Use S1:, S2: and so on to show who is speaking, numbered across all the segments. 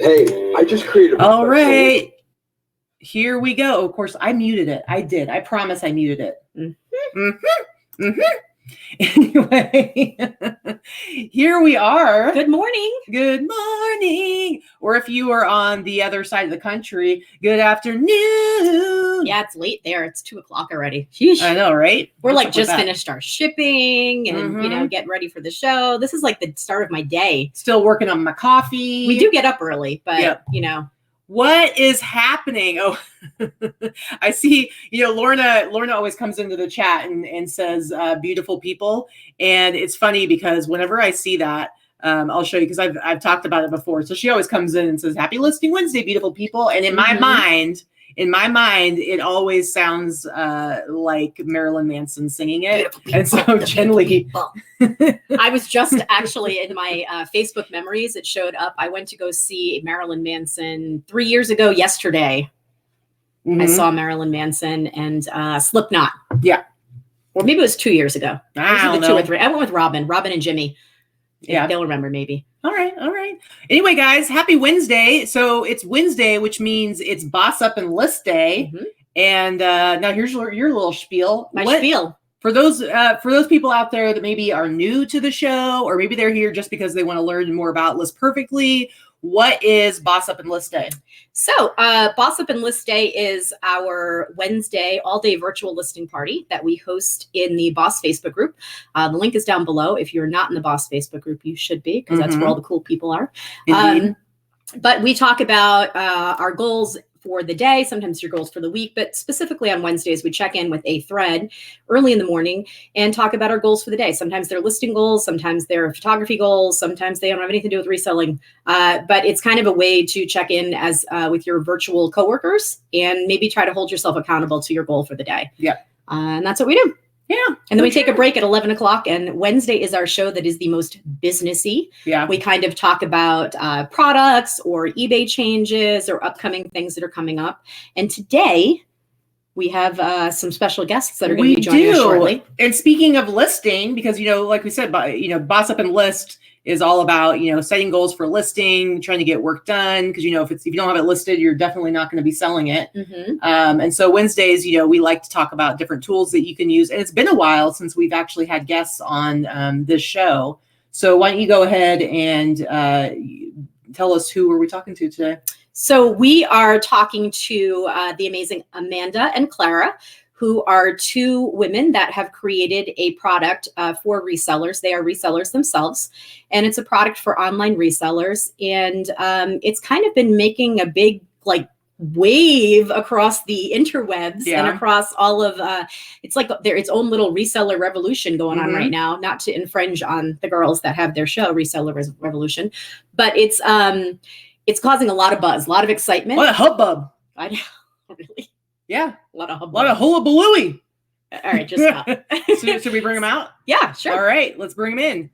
S1: Hey, I just created a
S2: All right. Here we go. Of course, I muted it. I did. I promise I muted it. Anyway, here we are.
S3: Good morning.
S2: Good morning. Or if you are on the other side of the country, good afternoon.
S3: Yeah, it's late there. It's 2:00 already. Sheesh.
S2: I know, right?
S3: We're like just finished our shipping and, getting ready for the show. This is like the start of my day.
S2: Still working on my coffee.
S3: We do get up early, but,
S2: What is happening? Oh, I see, Lorna always comes into the chat and says, beautiful people. And it's funny because whenever I see that, I'll show you because I've talked about it before. So she always comes in and says, Happy Listing Wednesday, beautiful people. And in my mind, it always sounds like Marilyn Manson singing it. And so generally,
S3: I was just actually in my Facebook memories. It showed up. I went to go see Marilyn Manson 3 years ago yesterday. I saw Marilyn Manson and Slipknot.
S2: Yeah.
S3: Or maybe it was 2 years ago.
S2: I don't know.
S3: 2 or 3. I went with Robin and Jimmy. Yeah. They'll remember maybe.
S2: All right. Anyway, guys, happy Wednesday. So it's Wednesday, which means it's Boss Up and List Day. And now here's your little spiel.
S3: Spiel.
S2: For those people out there that maybe are new to the show, or maybe they're here just because they want to learn more about List Perfectly, what is Boss Up and List Day?
S3: So Boss Up and List Day is our Wednesday all-day virtual listing party that we host in the Boss Facebook group. The link is down below. If you're not in the Boss Facebook group, you should be, because that's where all the cool people are. But we talk about our goals for the day, sometimes your goals for the week, but specifically on Wednesdays, we check in with a thread early in the morning and talk about our goals for the day. Sometimes they're listing goals, sometimes they're photography goals, sometimes they don't have anything to do with reselling. But it's kind of a way to check in as with your virtual coworkers and maybe try to hold yourself accountable to your goal for the day.
S2: Yeah.
S3: And that's what we do.
S2: Yeah.
S3: And then we take a break at 11 o'clock, and Wednesday is our show that is the most businessy.
S2: Yeah.
S3: We kind of talk about products or eBay changes or upcoming things that are coming up. And today we have some special guests that are going to be joining us shortly.
S2: And speaking of listing, because, like we said, Boss Up and List is all about, setting goals for listing, trying to get work done. Because, if you don't have it listed, you're definitely not going to be selling it. And so Wednesdays, we like to talk about different tools that you can use. And it's been a while since we've actually had guests on this show. So why don't you go ahead and tell us who are we talking to today?
S3: So we are talking to the amazing Amanda and Clara, who are two women that have created a product for resellers. They are resellers themselves, and it's a product for online resellers. And it's kind of been making a big wave across the interwebs and across all of it's like its own little reseller revolution going on right now. Not to infringe on the girls that have their show, Reseller Revolution, but it's causing a lot of buzz, a lot of excitement.
S2: What a hubbub!
S3: I know, really.
S2: Yeah,
S3: a lot of hubbub.
S2: A lot of hullabalooey.
S3: All right, just stop.
S2: Should we bring them out?
S3: Yeah, sure.
S2: All right, let's bring them in.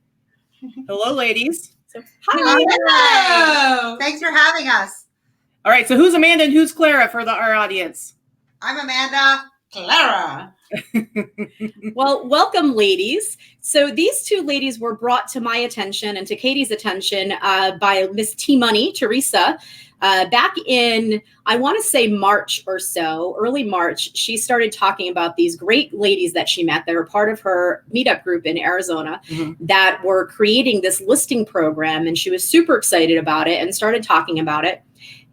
S2: Hello, ladies.
S3: Hi.
S4: Hello. Thanks for having us.
S2: All right, so who's Amanda and who's Clara for our audience?
S4: I'm Amanda. Clara.
S3: Well, welcome, ladies. So these two ladies were brought to my attention and to Katie's attention by Miss T Money, Teresa. Back in, I want to say March or so, early March, she started talking about these great ladies that she met that were part of her meetup group in Arizona that were creating this listing program. And she was super excited about it and started talking about it.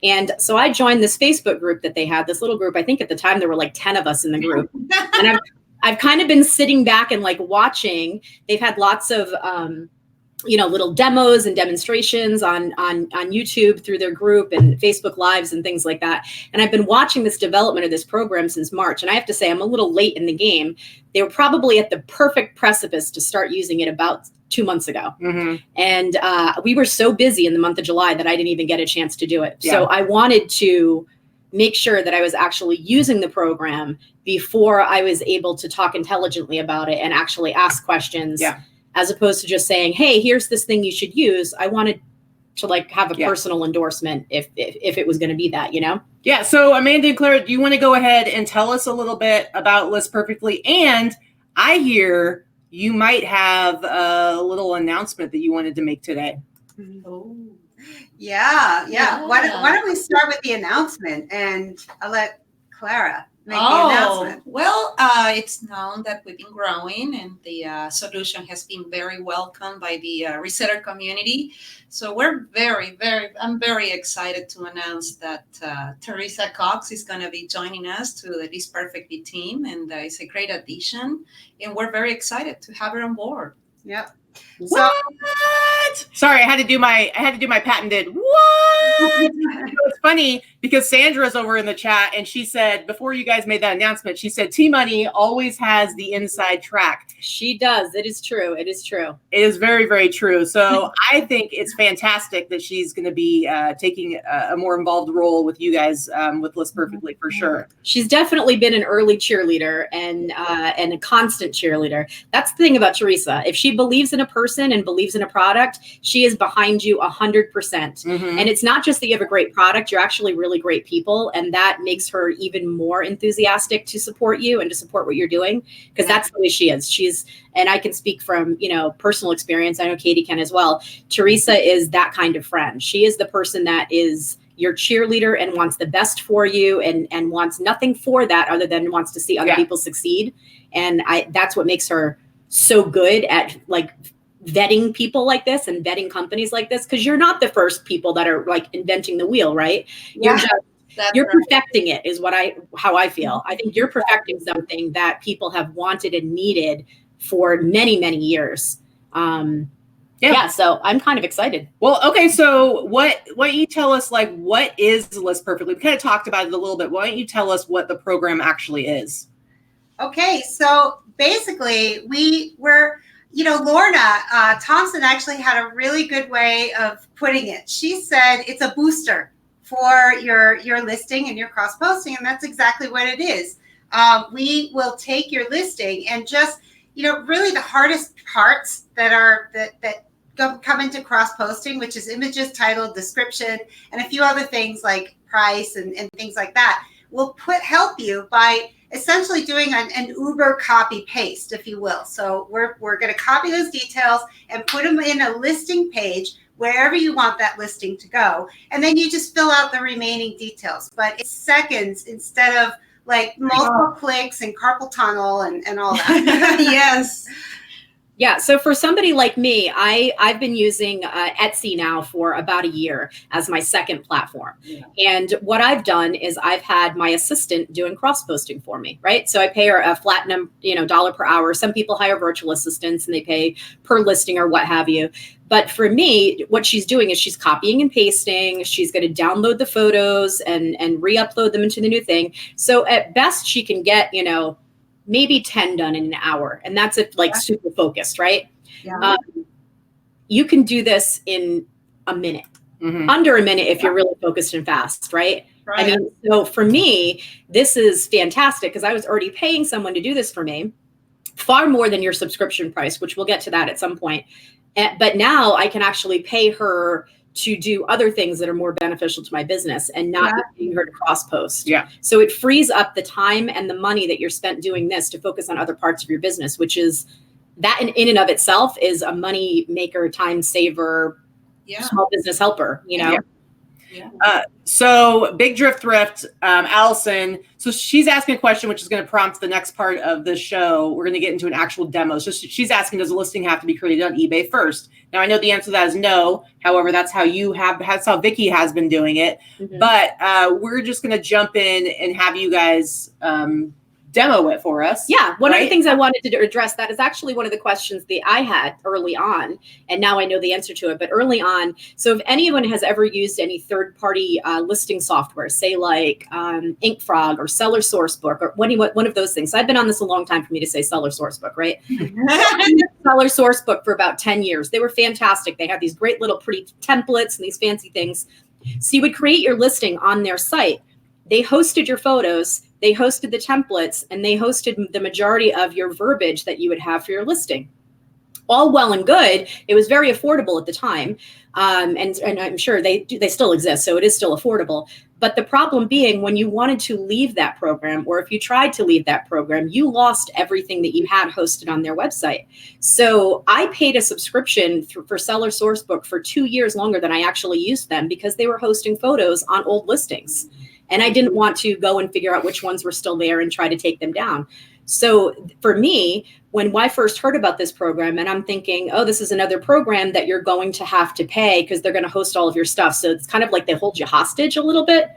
S3: And so I joined this Facebook group that they had, this little group. I think at the time there were like 10 of us in the group. And I've kind of been sitting back and watching. They've had lots of little demos and demonstrations on YouTube through their group and Facebook Lives and things like that. And I've been watching this development of this program since March. And I have to say, I'm a little late in the game. They were probably at the perfect precipice to start using it about 2 months ago. And we were so busy in the month of July that I didn't even get a chance to do it. Yeah. So I wanted to make sure that I was actually using the program before I was able to talk intelligently about it and actually ask questions. Yeah. As opposed to just saying, hey, here's this thing you should use. I wanted to have a personal endorsement if it was going to be that,
S2: Yeah. So Amanda and Clara, do you want to go ahead and tell us a little bit about List Perfectly? And I hear you might have a little announcement that you wanted to make today.
S4: Oh. Yeah. Why don't we start with the announcement, and I'll let Clara make the announcement.
S1: Well, it's known that we've been growing, and the solution has been very welcomed by the reseller community. So I'm very excited to announce that Teresa Cox is going to be joining us to the This Perfectly team, and it's a great addition, and we're very excited to have her on board.
S4: Yep.
S2: What? Sorry, I had to do my patented what? It's funny because Sandra's over in the chat, and she said before you guys made that announcement, she said T-Money always has the inside track.
S3: She does. It is true. It is true.
S2: It is very, very true. So I think it's fantastic that she's going to be taking a more involved role with you guys with List Perfectly for sure.
S3: She's definitely been an early cheerleader and a constant cheerleader. That's the thing about Teresa. If she believes in a person and believes in a product, she is behind you 100%.
S2: Mm-hmm.
S3: And it's not just that you have a great product, you're actually really great people. And that makes her even more enthusiastic to support you and to support what you're doing, because that's the way she is. And I can speak from, personal experience. I know Katie can as well. Teresa is that kind of friend. She is the person that is your cheerleader and wants the best for you and wants nothing for that other than wants to see other people succeed. And that's what makes her so good at vetting people like this and vetting companies like this, because you're not the first people that are inventing the wheel, right?
S4: Yeah.
S3: You're perfecting it is how I feel. I think you're perfecting something that people have wanted and needed for many, many years. So I'm kind of excited.
S2: Well, okay. So what you tell us, what is List Perfectly? We kind of talked about it a little bit. Why don't you tell us what the program actually is?
S4: Okay. So basically Lorna Thompson actually had a really good way of putting it. She said it's a booster for your listing and your cross posting. And that's exactly what it is. We will take your listing and just, really the hardest parts that come into cross posting, which is images, title, description, and a few other things like price and things like that, will help you by essentially doing an Uber copy paste, if you will. So we're going to copy those details and put them in a listing page wherever you want that listing to go. And then you just fill out the remaining details. But it's seconds instead of multiple clicks and carpal tunnel and all that.
S1: Yes.
S3: Yeah. So for somebody like me, I've been using Etsy now for about a year as my second platform. Yeah. And what I've done is I've had my assistant doing cross posting for me, right? So I pay her a flat $1 per hour. Some people hire virtual assistants and they pay per listing or what have you. But for me, what she's doing is she's copying and pasting. She's going to download the photos and re-upload them into the new thing. So at best, she can get, maybe 10 done in an hour. And that's super focused, right?
S4: Yeah.
S3: You can do this in a minute, under a minute if you're really focused and fast, right? I mean, so for me, this is fantastic because I was already paying someone to do this for me, far more than your subscription price, which we'll get to that at some point. But now I can actually pay her to do other things that are more beneficial to my business and not paying her to cross post.
S2: Yeah.
S3: So it frees up the time and the money that you're spent doing this to focus on other parts of your business, which is that in and of itself is a money maker, time saver, small business helper, Yeah.
S2: So Big Drift Thrift, Allison. So she's asking a question, which is going to prompt the next part of the show. We're going to get into an actual demo. So she's asking, does a listing have to be created on eBay first? Now I know the answer to that is no. However, that's how Vicky has been doing it. Mm-hmm. But we're just going to jump in and have you guys demo it for us.
S3: Yeah. One of the things I wanted to address that is actually one of the questions that I had early on, and now I know the answer to it, but early on. So if anyone has ever used any third-party listing software, say InkFrog or Seller Sourcebook or one of those things. I've been on this a long time for me to say Seller Sourcebook, right? Seller Sourcebook for about 10 years. They were fantastic. They had these great little pretty templates and these fancy things. So you would create your listing on their site. They hosted your photos, they hosted the templates, and they hosted the majority of your verbiage that you would have for your listing. all well and good. It was very affordable at the time. And I'm sure they still exist. So it is still affordable. But the problem being, when you wanted to leave that program, or if you tried to leave that program, you lost everything that you had hosted on their website. So I paid a subscription for Seller Sourcebook for 2 years longer than I actually used them, because they were hosting photos on old listings. And I didn't want to go and figure out which ones were still there and try to take them down. So for me, when I first heard about this program, and I'm thinking, oh, this is another program that you're going to have to pay because they're going to host all of your stuff. So it's kind of like they hold you hostage a little bit.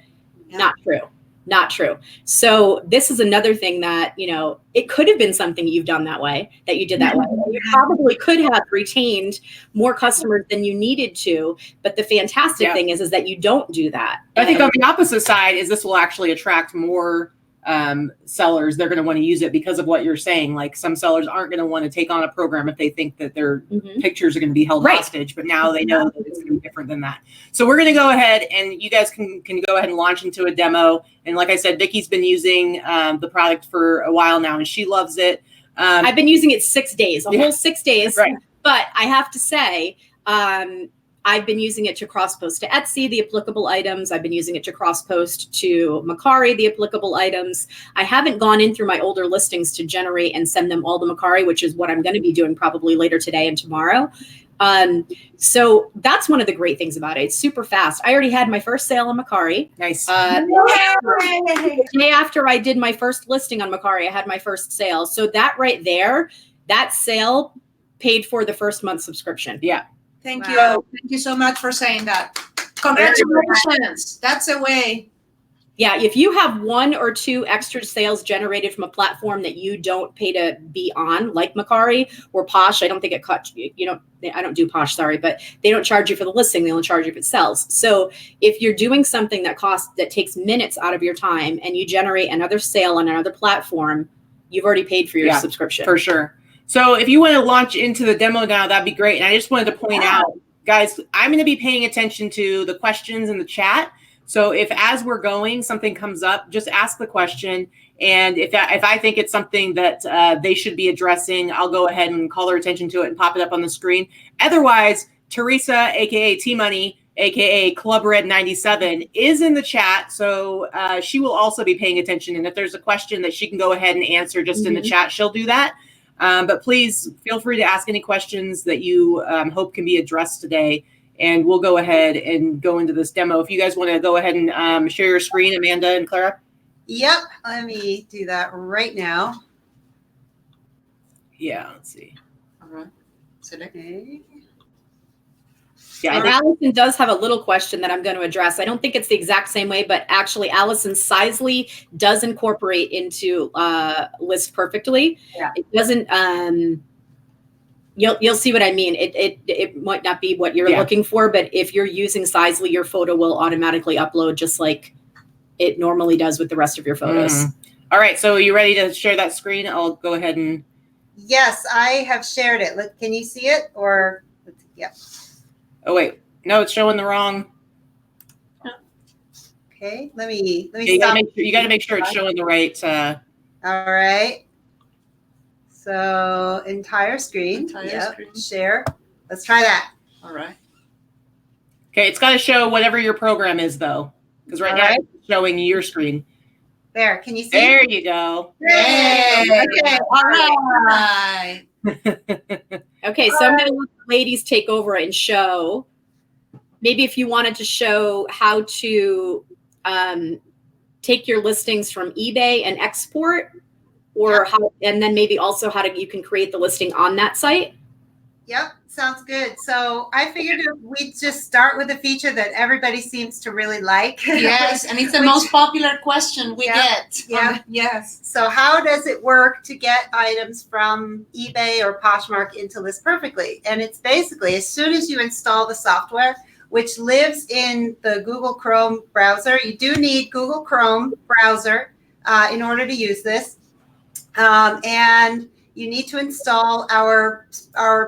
S3: Yeah. Not true. Not true. So this is another thing that, you know, it could have been something you've done that way, that you did that way. You probably could have retained more customers than you needed to. But the fantastic thing is that you don't do that.
S2: I think on the opposite side is this will actually attract more sellers. They're going to want to use it because of what you're saying. Like, some sellers aren't going to want to take on a program if they think that their pictures are going to be held hostage, but now they know that it's going to be different than that. So we're going to go ahead, and you guys can go ahead and launch into a demo. And like I said, Vicky's been using the product for a while now, and she loves it.
S3: I've been using it 6 days, a whole 6 days. Right. But I have to say, I've been using it to cross-post to Etsy, the applicable items. I've been using it to cross-post to Mercari, the applicable items. I haven't gone in through my older listings to generate and send them all to Mercari, which is what I'm going to be doing probably later today and tomorrow. So that's one of the great things about it. It's super fast. I already had my first sale on Mercari.
S2: Nice.
S3: The day after I did my first listing on Mercari, I had my first sale. So that right there, that sale paid for the first month subscription.
S2: Yeah.
S1: Thank you. Thank you so much for saying that. Congratulations. That's a way.
S3: Yeah, if you have 1 or 2 extra sales generated from a platform that you don't pay to be on, like Mercari or Posh, I don't think it cut I don't do Posh, sorry, but they don't charge you for the listing, they only charge you if it sells. So if you're doing something that takes minutes out of your time and you generate another sale on another platform, you've already paid for your subscription.
S2: For sure. So if you want to launch into the demo now, that'd be great. And I just wanted to point out, guys, I'm going to be paying attention to the questions in the chat. So if as we're going, something comes up, just ask the question. And if I think it's something that they should be addressing, I'll go ahead and call their attention to it and pop it up on the screen. Otherwise, Teresa, aka T-Money, aka Club Red 97, is in the chat. So she will also be paying attention. And if there's a question that she can go ahead and answer just in the chat, she'll do that. But please feel free to ask any questions that you hope can be addressed today. And we'll go ahead and go into this demo. If you guys want to go ahead and share your screen, Amanda and Clara.
S4: Yep. Let me do that right now.
S2: Yeah, let's see.
S1: All right.
S4: Okay.
S2: Yeah,
S3: Allison does have a little question that I'm going to address. I don't think it's the exact same way, but actually Allison Sizely does incorporate into List perfectly.
S4: Yeah.
S3: It doesn't, you'll see what I mean. It might not be what you're looking for, but if you're using Sizely, your photo will automatically upload just like it normally does with the rest of your photos.
S2: All right. So are you ready to share that screen? I'll go ahead and.
S4: Yes, I have shared it. Look, can you see it? Or, yep.
S2: Oh, wait. No, it's showing the wrong.
S4: Okay. Let me
S2: You
S4: stop.
S2: got to make sure it's showing the right.
S4: All right. So entire screen.
S1: Screen.
S4: Share. Let's try that.
S1: All right.
S2: Okay. It's got to show whatever your program is, though. Because now it's showing your screen.
S4: There. Can you see?
S2: There you go.
S4: Yay. Okay.
S1: All right.
S3: Okay, so I'm going to let the ladies take over and show. Maybe if you wanted to show how to take your listings from eBay and export, or how, and then maybe also you can create the listing on that site.
S4: Yep, sounds good. So I figured we'd just start with a feature that everybody seems to really like.
S1: Yes, and it's the most popular question we get.
S4: Yeah.
S1: Yes.
S4: So how does it work to get items from eBay or Poshmark into List Perfectly? And it's basically as soon as you install the software, which lives in the Google Chrome browser. You do need Google Chrome browser in order to use this. And you need to install our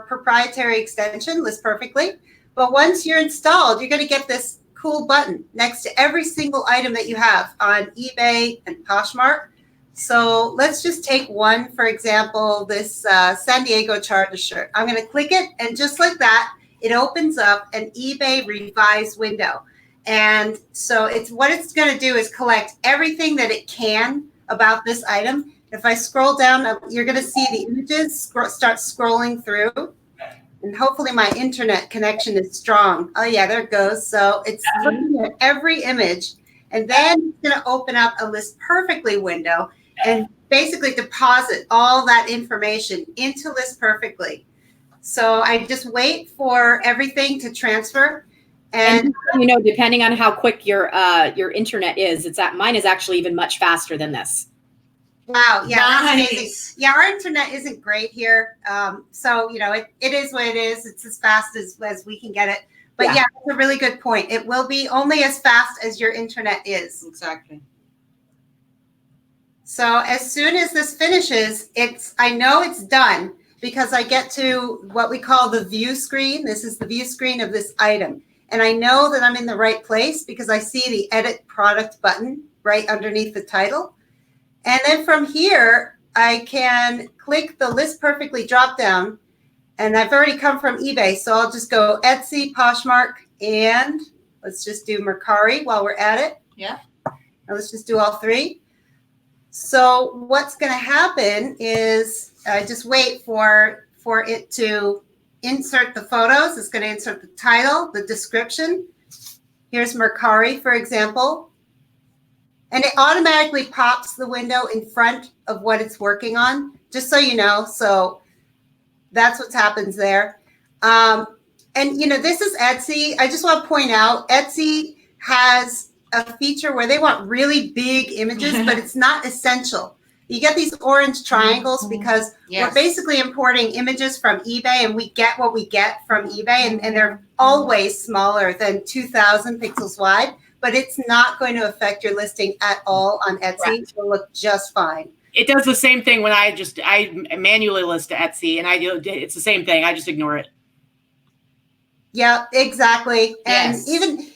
S4: proprietary extension, List Perfectly. But once you're installed, you're going to get this cool button next to every single item that you have on eBay and Poshmark. So let's just take one, for example, this San Diego Charter shirt. I'm going to click it, and just like that, it opens up an eBay revise window. And so what it's going to do is collect everything that it can about this item. If I scroll down, you're going to see the images start scrolling through. And hopefully my internet connection is strong. Oh, yeah, there it goes. So it's looking at every image. And then it's going to open up a List Perfectly window and basically deposit all that information into List Perfectly. So I just wait for everything to transfer. And
S3: depending on how quick your internet is, mine is actually even much faster than this.
S4: Wow, yeah,
S1: nice.
S4: That's amazing. Yeah, our internet isn't great here. So, it is what it is. It's as fast as we can get it. But yeah, that's a really good point. It will be only as fast as your internet is.
S1: Exactly.
S4: So as soon as this finishes, I know it's done because I get to what we call the view screen. This is the view screen of this item. And I know that I'm in the right place because I see the Edit Product button right underneath the title. And then from here, I can click the List Perfectly dropdown. And I've already come from eBay, so I'll just go Etsy, Poshmark, and let's just do Mercari while we're at it.
S1: Yeah.
S4: And let's just do all three. So what's going to happen is I just wait for it to insert the photos. It's going to insert the title, the description. Here's Mercari, for example. And it automatically pops the window in front of what it's working on, just so you know. So that's what happens there. And, this is Etsy. I just want to point out, Etsy has a feature where they want really big images, but it's not essential. You get these orange triangles because we're basically importing images from eBay, and we get what we get from eBay, and they're always smaller than 2,000 pixels wide, but it's not going to affect your listing at all on Etsy. Right. It'll look just fine.
S2: It does the same thing when I manually list to Etsy, and it's the same thing. I just ignore it.
S4: Yeah, exactly.
S1: Yes.
S4: And even,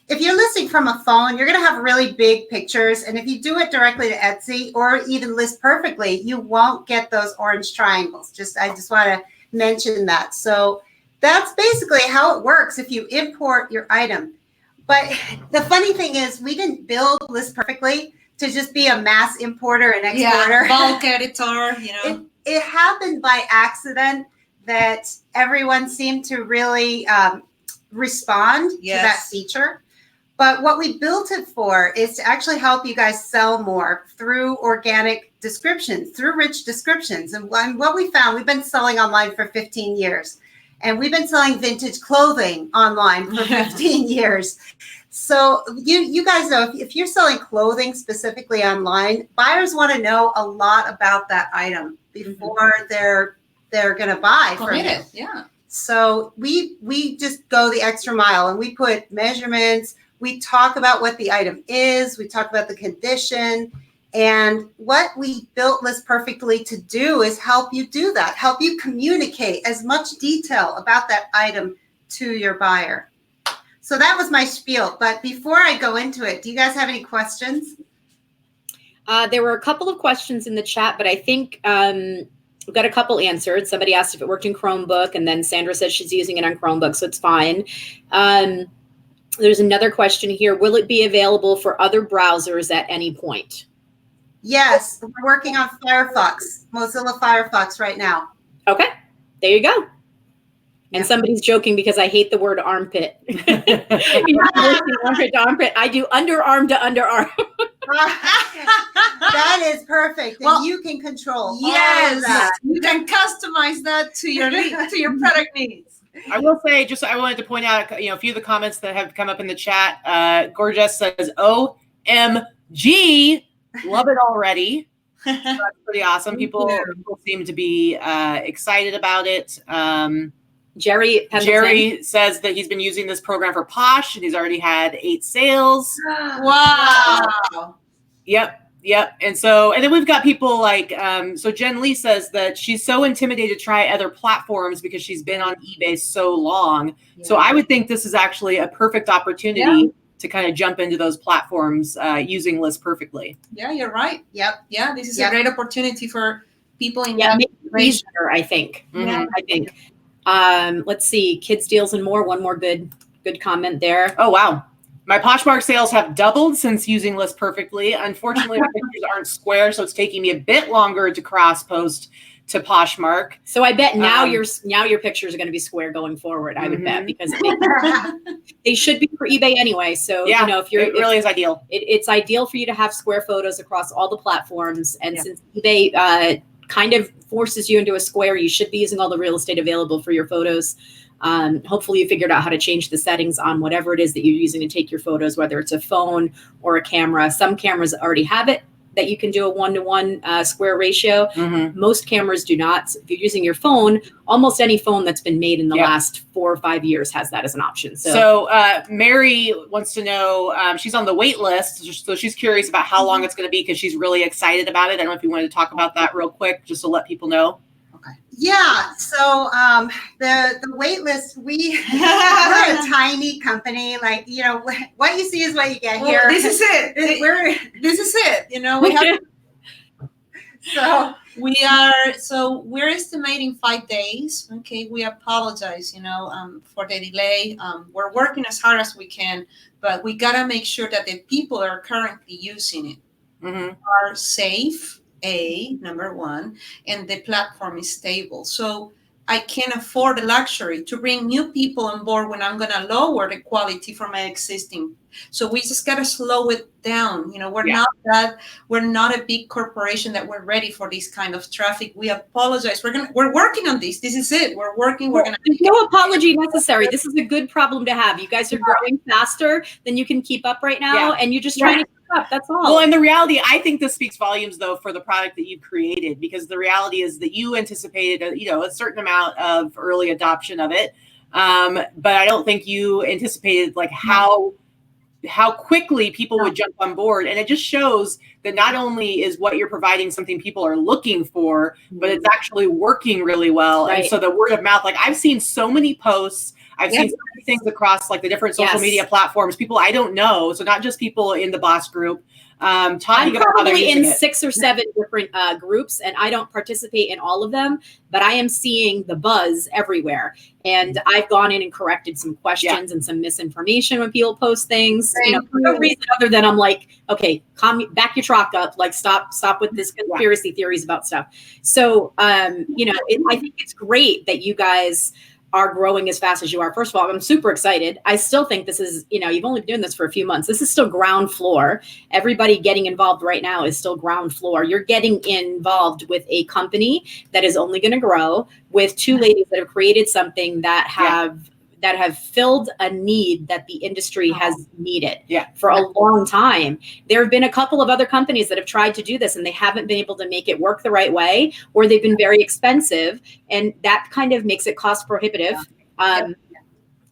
S4: if you're listing from a phone, you're going to have really big pictures. And if you do it directly to Etsy or even List Perfectly, you won't get those orange triangles. I just want to mention that. So that's basically how it works if you import your item. But the funny thing is, we didn't build List Perfectly to just be a mass importer and exporter.
S1: Yeah, bulk editor,
S4: It happened by accident that everyone seemed to really respond to that feature. But what we built it for is to actually help you guys sell more through organic descriptions, through rich descriptions. And what we found, we've been selling online for 15 years. And we've been selling vintage clothing online for 15 years. So you guys know, if you're selling clothing specifically online, buyers want to know a lot about that item before they're going to buy from you.
S1: Yeah.
S4: So we just go the extra mile, and we put measurements. We talk about what the item is. We talk about the condition. And what we built List Perfectly to do is help you do that, help you communicate as much detail about that item to your buyer. So that was my spiel. But before I go into it, do you guys have any questions?
S3: There were a couple of questions in the chat, but I think we've got a couple answered. Somebody asked if it worked in Chromebook, and then Sandra says she's using it on Chromebook, so it's fine. There's another question here. Will it be available for other browsers at any point?
S4: Yes, we're working on Firefox, Mozilla Firefox right now.
S3: Okay, there you go. And somebody's joking because I hate the word armpit. Armpit to armpit. I do underarm to underarm.
S4: That is perfect. And you can control all of that.
S1: You can customize that to your product needs.
S2: I will say, I wanted to point out, a few of the comments that have come up in the chat. Gorgeous says, OMG, love it already. So that's pretty awesome. People seem to be excited about it.
S3: Jerry
S2: says that he's been using this program for Posh, and he's already had 8 sales.
S1: Wow.
S2: Yep. And then we've got people like, so Jen Lee says that she's so intimidated to try other platforms because she's been on eBay so long. Yeah. So I would think this is actually a perfect opportunity to kind of jump into those platforms using List Perfectly.
S1: Yeah, you're right.
S4: Yep.
S1: Yeah, this is
S4: Yep.
S1: a great opportunity for people in
S3: Yeah,
S1: that
S3: make it
S1: situation.
S3: easier, I think.
S2: Mhm.
S3: I think. Let's see, kids, deals, and more. One more good comment there.
S2: Oh, wow. My Poshmark sales have doubled since using List Perfectly. Unfortunately, my pictures aren't square, so it's taking me a bit longer to cross post to Poshmark.
S3: So I bet now your pictures are going to be square going forward. I would bet,
S2: Mhm.
S3: because they should be for eBay anyway. So
S2: Yeah,
S3: you know, if you're
S2: it really is ideal.
S3: it's ideal for you to have square photos across all the platforms. And
S2: Yeah.
S3: since eBay kind of forces you into a square, you should be using all the real estate available for your photos. Hopefully you figured out how to change the settings on whatever it is that you're using to take your photos, whether it's a phone or a camera. Some cameras already have it that you can do a 1-to-1 square ratio.
S2: Mhm.
S3: Most cameras do not. So if you're using your phone, almost any phone that's been made in the last 4 or 5 years has that as an option.
S2: So Mary wants to know, she's on the wait list, so she's curious about how long it's going to be because she's really excited about it. I don't know if you wanted to talk about that real quick, just to let people know.
S4: Yeah, so the wait list, we're a tiny company. Like, you know, what you see is what you get here.
S1: This is it. This is it. You know, we have. We're estimating 5 days. Okay, we apologize, you know, for the delay. We're working as hard as we can, but we gotta make sure that the people that are currently using it
S2: Mm-hmm.
S1: are safe. Number one, and the platform is stable. So I can't afford the luxury to bring new people on board when I'm going to lower the quality for my existing. So we just got to slow it down. You know, we're not a big corporation that we're ready for this kind of traffic. We apologize. We're working on this. This is it. We're working. We're going to.
S3: There's no apology necessary. This is a good problem to have. You guys are growing faster than you can keep up right now, and you're just trying to keep up. That's all.
S2: Well, and the reality, I think this speaks volumes, though, for the product that you created, because the reality is that you anticipated, a certain amount of early adoption of it, but I don't think you anticipated like how quickly people would jump on board. And it just shows that not only is what you're providing something people are looking for, but it's actually working really well.
S3: Right.
S2: And so the word of mouth, like I've seen so many posts, I've seen so many things across like the different social media platforms, people I don't know. So not just people in the boss group.
S3: I'm probably in 6 or 7 different groups, and I don't participate in all of them, but I am seeing the buzz everywhere. And I've gone in and corrected some questions and some misinformation when people post things, for no reason other than I'm like, okay, back your truck up, like stop with this conspiracy theories about stuff. So, I think it's great that you guys are growing as fast as you are. First of all, I'm super excited. I still think this is, you've only been doing this for a few months. This is still ground floor. Everybody getting involved right now is still ground floor. You're getting involved with a company that is only going to grow, with 2 ladies that have created something that have filled a need that the industry has needed for a long time. There have been a couple of other companies that have tried to do this and they haven't been able to make it work the right way, or they've been very expensive, and that kind of makes it cost prohibitive.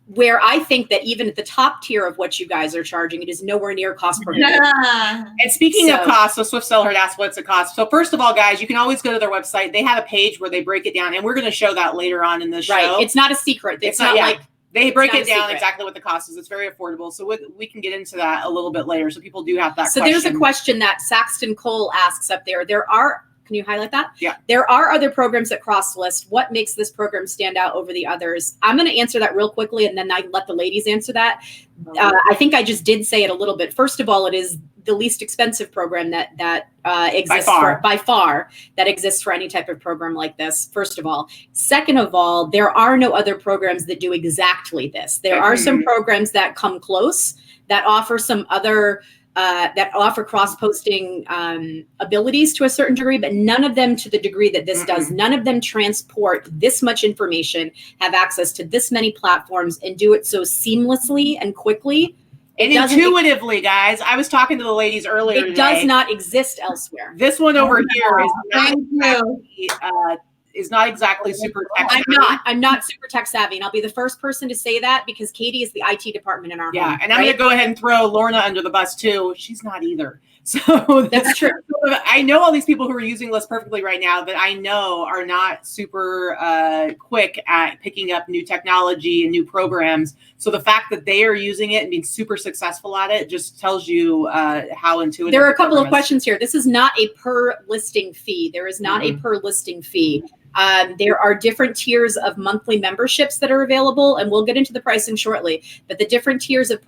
S3: Where I think that even at the top tier of what you guys are charging, it is nowhere near cost prohibitive.
S2: And speaking of cost, so Swift Seller had asked what's the cost. So first of all, guys, you can always go to their website. They have a page where they break it down, and we're going to show that later on in the show.
S3: Right. It's not a secret. It's not like
S2: they break it down exactly what the cost is. It's very affordable. So we can get into that a little bit later. So people do have that question.
S3: So there's a question that Saxton Cole asks up there. Can you highlight that?
S2: Yeah.
S3: There are other programs that cross-list. What makes this program stand out over the others? I'm going to answer that real quickly, and then I let the ladies answer that. I think I just did say it a little bit. First of all, it is the least expensive program that exists by far that exists for any type of program like this. First of all. Second of all, there are no other programs that do exactly this. There are some programs that come close, that offer some other that offer cross-posting abilities to a certain degree, but none of them to the degree that this does. None of them transport this much information, have access to this many platforms, and do it so seamlessly and quickly.
S2: And intuitively, guys. I was talking to the ladies earlier today.
S3: It does not exist elsewhere.
S2: This one over here is not exactly super tech savvy.
S3: I'm not super tech savvy, and I'll be the first person to say that because Katie is the IT department in our home.
S2: And I'm going to go ahead and throw Lorna under the bus too. She's not either. So
S3: That's true.
S2: I know all these people who are using List Perfectly right now that I know are not super quick at picking up new technology and new programs. So the fact that they are using it and being super successful at it just tells you how intuitive.
S3: There are a couple of
S2: program is.
S3: questions here. This is not a per listing fee. There is not a per listing fee. There are different tiers of monthly memberships that are available, and we'll get into the pricing shortly. But the different tiers of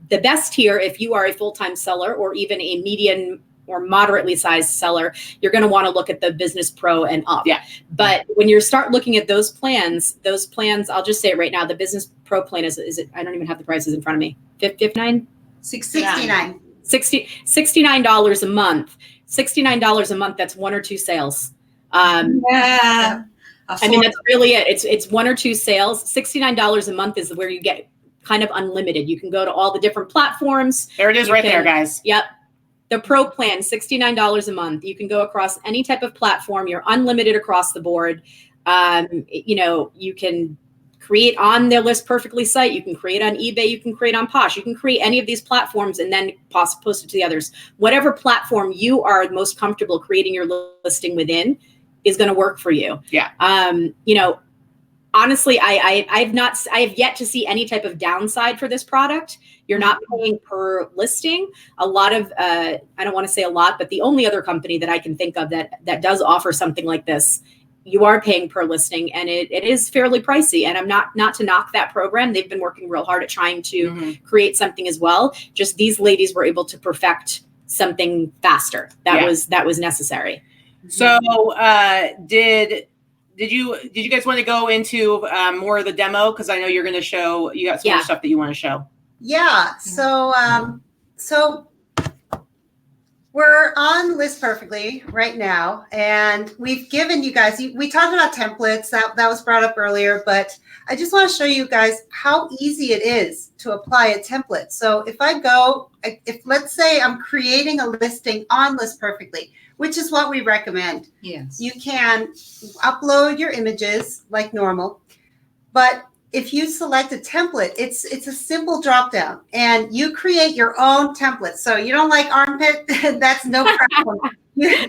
S3: the best tier, if you are a full-time seller or even a median or moderately sized seller, you're going to want to look at the Business Pro and up.
S2: Yeah.
S3: But when you start looking at those plans, I'll just say it right now, the Business Pro plan is it, I don't even have the prices in front of me. 59?
S4: 69.
S3: $69 a month. $69 a month, that's 1 or 2 sales.
S1: Yeah.
S3: I mean, that's really it. It's 1 or 2 sales. $69 a month is where you get kind of unlimited. You can go to all the different platforms.
S2: There it is there, guys.
S3: Yep. The Pro plan, $69 a month. You can go across any type of platform. You're unlimited across the board. You can create on the List Perfectly site. You can create on eBay. You can create on Posh. You can create any of these platforms and then post it to the others. Whatever platform you are most comfortable creating your listing within is going to work for you.
S2: Yeah.
S3: Honestly, I have yet to see any type of downside for this product. You're not paying per listing. A lot of, I don't want to say a lot, but the only other company that I can think of that does offer something like this, you are paying per listing, and it is fairly pricey. And I'm not to knock that program. They've been working real hard at trying to create something as well. Just these ladies were able to perfect something faster. That was necessary.
S2: So did you guys want to go into more of the demo? Because I know you're going to show, you got some more stuff that you want to show.
S4: Yeah. So we're on List Perfectly right now, and we've given you guys, we talked about templates, that was brought up earlier, but I just want to show you guys how easy it is to apply a template. So if let's say I'm creating a listing on List Perfectly, which is what we recommend.
S1: Yes.
S4: You can upload your images like normal, but if you select a template, it's a simple drop down, and you create your own template. So you don't like armpit, that's no problem. You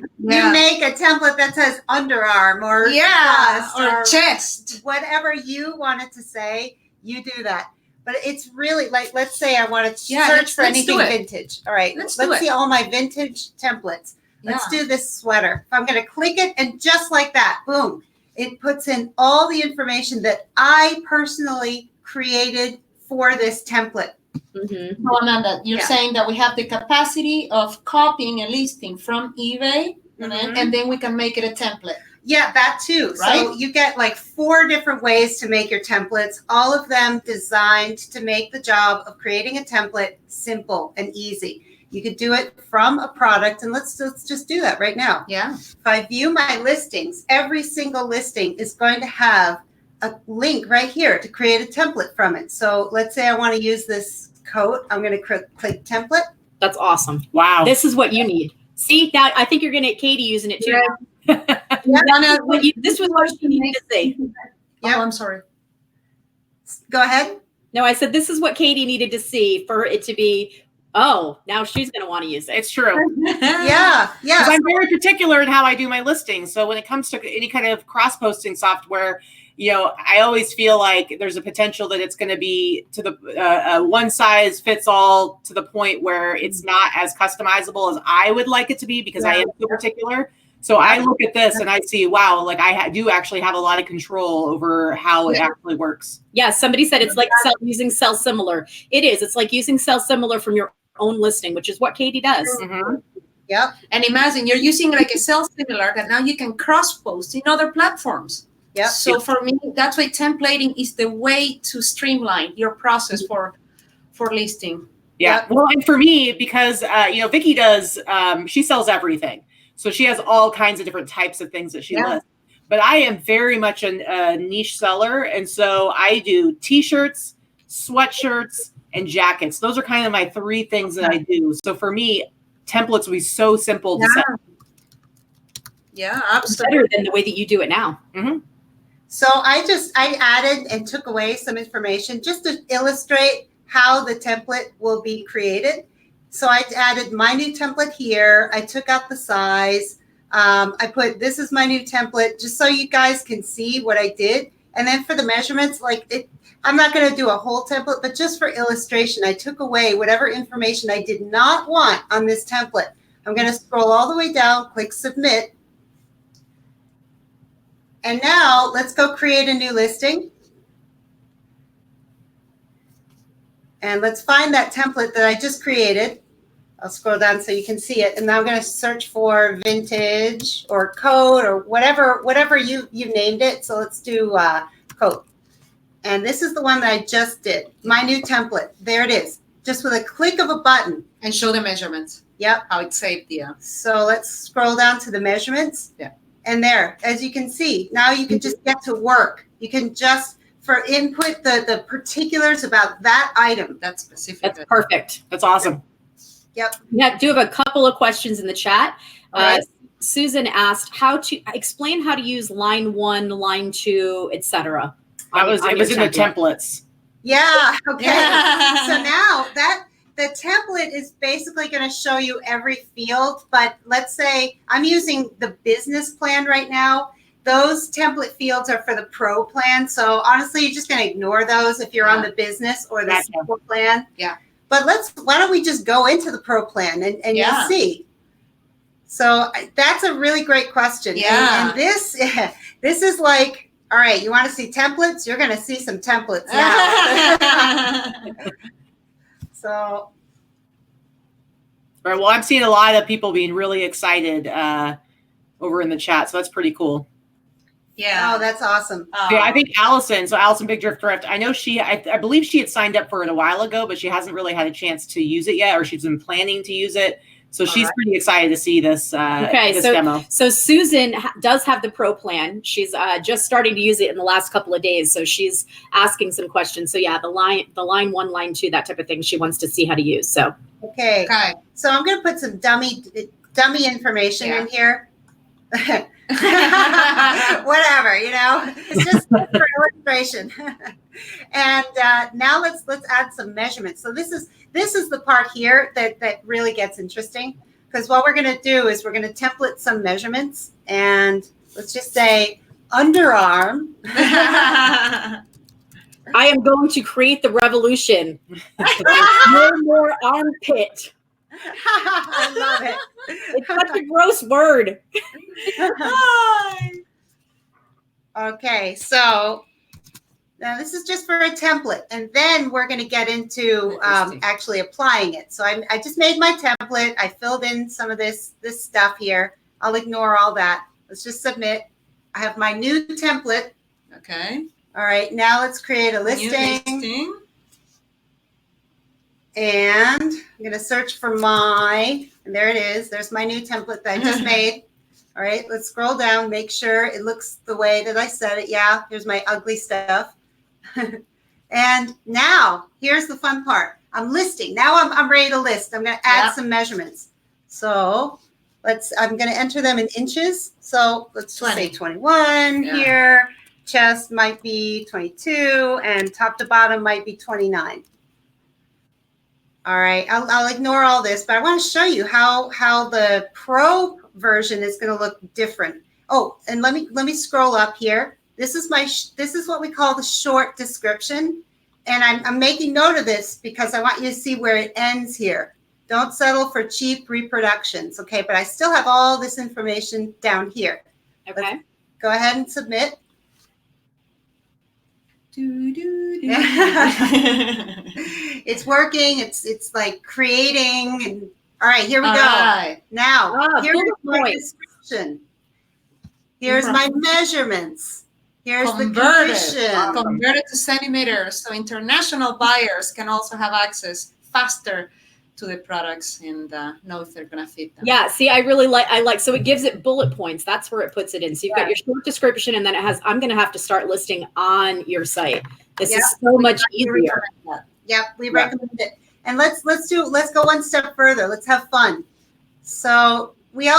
S4: make a template that says underarm or chest
S1: or chest,
S4: whatever you want it to say. You do that. But it's really like, let's say I want to search for anything vintage. All right, let's see all my vintage templates. Let's do this sweater. I'm going to click it, and just like that, boom, it puts in all the information that I personally created for this template.
S1: Mm-hmm. So Amanda, you're saying that we have the capacity of copying a listing from eBay, and then we can make it a template.
S4: Yeah, that too. Right? So you get like 4 different ways to make your templates, all of them designed to make the job of creating a template simple and easy. You could do it from a product, and let's just do that right now.
S1: Yeah.
S4: If I view my listings, every single listing is going to have a link right here to create a template from it. So let's say I want to use this coat. I'm going to click template.
S3: That's awesome.
S2: Wow.
S3: This is what you need. See, that I think you're going to get Katie using it too. This was what you needed to see.
S1: Oh, I'm sorry.
S4: Go ahead.
S3: No, I said this is what Katie needed to see for it to be, oh, now she's going to want to use it.
S2: It's true.
S4: Yeah.
S2: Because I'm very particular in how I do my listings. So when it comes to any kind of cross-posting software, I always feel like there's a potential that it's going to be to the one size fits all, to the point where it's not as customizable as I would like it to be, because I am so particular. So I look at this and I see, wow, like I do actually have a lot of control over how it actually works.
S3: Yeah, somebody said it's like using Sell Similar. It is. It's like using Sell Similar from your own listing, which is what Katie does.
S4: Mm-hmm. Yep.
S1: And imagine you're using like a Sell Similar that now you can cross-post in other platforms.
S4: Yep.
S1: So for me, that's why templating is the way to streamline your process for listing.
S2: Yeah.
S4: Yep.
S2: Well, and for me, because Vicky does, she sells everything. So she has all kinds of different types of things that she lists. But I am very much a niche seller. And so I do T-shirts, sweatshirts, and jackets. Those are kind of my 3 things that I do. So for me, templates will be so simple to sell.
S1: Yeah, absolutely.
S3: Better than the way that you do it now.
S2: Mm-hmm.
S4: So I added and took away some information just to illustrate how the template will be created. So I added my new template here. I took out the size. I put, this is my new template, just so you guys can see what I did. And then for the measurements, I'm not going to do a whole template, but just for illustration, I took away whatever information I did not want on this template. I'm going to scroll all the way down, click submit. And now let's go create a new listing. And let's find that template that I just created. I'll scroll down so you can see it. And now I'm going to search for vintage or code or whatever you named it. So let's do code. And this is the one that I just did. My new template. There it is. Just with a click of a button.
S1: And show the measurements.
S4: Yep.
S1: How it's saved, yeah.
S4: So let's scroll down to the measurements.
S1: Yeah.
S4: And there, as you can see, now you can just get to work. You can just, for input, the particulars about that item.
S1: That's specific.
S3: That's perfect.
S2: That's awesome.
S4: Yep.
S3: Yeah, do have a couple of questions in the chat.
S4: All right.
S3: Susan asked how to explain how to use line 1, line 2, etc.
S2: It was in the templates.
S4: Yeah. Okay.
S1: Yeah.
S4: So now the template is basically going to show you every field, but let's say I'm using the business plan right now. Those template fields are for the pro plan. So honestly, you're just going to ignore those if you're on the business or the simple plan.
S1: Yeah.
S4: But why don't we just go into the pro plan and you'll see. So that's a really great question.
S1: Yeah.
S4: And this is like, all right, you want to see templates? You're going to see some templates now. So.
S2: All right. Well, I'm seeing a lot of people being really excited over in the chat. So that's pretty cool.
S1: Yeah.
S4: Oh, that's awesome.
S2: Yeah, I think Allison, Big Drift Drift, I know I believe she had signed up for it a while ago, but she hasn't really had a chance to use it yet, or she's been planning to use it. So she's pretty excited to see this, this demo.
S3: So Susan does have the pro plan. She's just starting to use it in the last couple of days. So she's asking some questions. So yeah, the line 1, line 2, that type of thing, she wants to see how to use. So
S4: okay. So I'm going to put some dummy information in here. Whatever, it's just for illustration. And now let's add some measurements. So this is the part here that really gets interesting, because what we're going to do is we're going to template some measurements, and let's just say underarm.
S3: I am going to create the revolution. No more armpit.
S4: I love it.
S3: It's such a gross word.
S4: Okay, so now this is just for a template, and then we're going to get into actually applying it. So I just made my template. I filled in some of this stuff here. I'll ignore all that. Let's just submit. I have my new template.
S1: Okay.
S4: All right, now let's create a listing. And I'm going to search for and there it is. There's my new template that I just made. All right, let's scroll down, make sure it looks the way that I said it. Yeah, here's my ugly stuff. And now, here's the fun part. I'm listing. Now I'm ready to list. I'm going to add some measurements. So I'm going to enter them in inches. So let's just say 21 here. Chest might be 22, and top to bottom might be 29. All right, I'll ignore all this, but I want to show you how the pro version is going to look different. Oh, and let me scroll up here. This is what we call the short description, and I'm making note of this because I want you to see where it ends here. Don't settle for cheap reproductions, okay? But I still have all this information down here.
S3: Okay.
S4: Let's go ahead and submit. It's working. It's like creating. And all right, here we go.
S1: Right.
S4: Now, here's my description. Here's my measurements. Here's the condition.
S1: Converted to centimeters, so international buyers can also have access faster to the products and know if they're going to fit them.
S3: Yeah, see, I like, so it gives it bullet points. That's where it puts it in. So you've got your short description, and then it has, I'm going to have to start listing on your site. This is so much easier.
S4: Yep, we recommend it. And let's go one step further. Let's have fun. So we're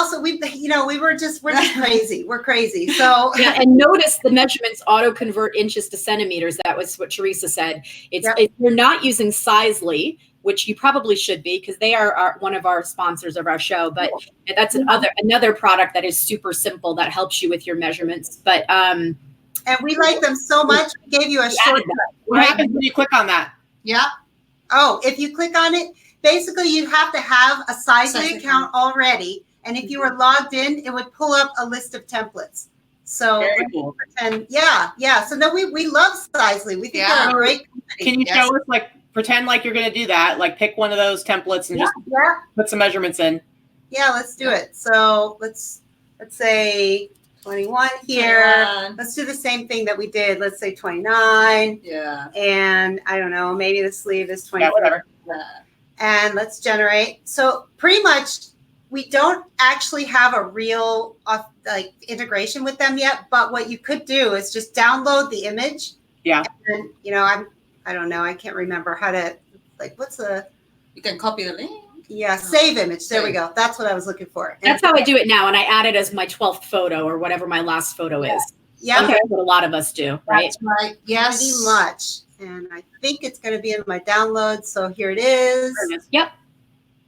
S4: just crazy. We're crazy. So
S3: yeah, and notice the measurements auto convert inches to centimeters. That was what Teresa said. If you're not using Sizely, which you probably should be because they are one of our sponsors of our show. But that's another product that is super simple that helps you with your measurements. But
S4: and we like them so much. We gave you a shortcut.
S2: What happens when you click on that?
S1: Yeah.
S4: Oh, if you click on it, basically you'd have to have a Sizely account already. And if you were logged in, it would pull up a list of templates. So
S2: Very cool.
S4: pretend, yeah. So no, we love Sizely. We think they're a great company.
S2: Can you show us, like, pretend like you're going to do that? Like, pick one of those templates and just put some measurements in.
S4: Yeah, let's do it. So let's say 21 here.
S1: 21.
S4: Let's do the same thing that we did. Let's say 29.
S1: Yeah.
S4: And I don't know, maybe the sleeve is 20.
S2: Yeah, whatever.
S4: And let's generate. So pretty much we don't actually have a real like integration with them yet, but what you could do is just download the image.
S2: Yeah.
S4: And I don't know, I can't remember how to, like, what's the,
S1: You can copy the link.
S4: yeah, save image. There we go. That's what I was looking for.
S3: that's how I do it now. And I add it as my 12th photo or whatever my last photo is.
S4: Yeah,
S3: That's what a lot of us do, right?
S1: That's right. Yes.
S4: pretty much. And I think it's going to be in my downloads. So here it is.
S3: Yep.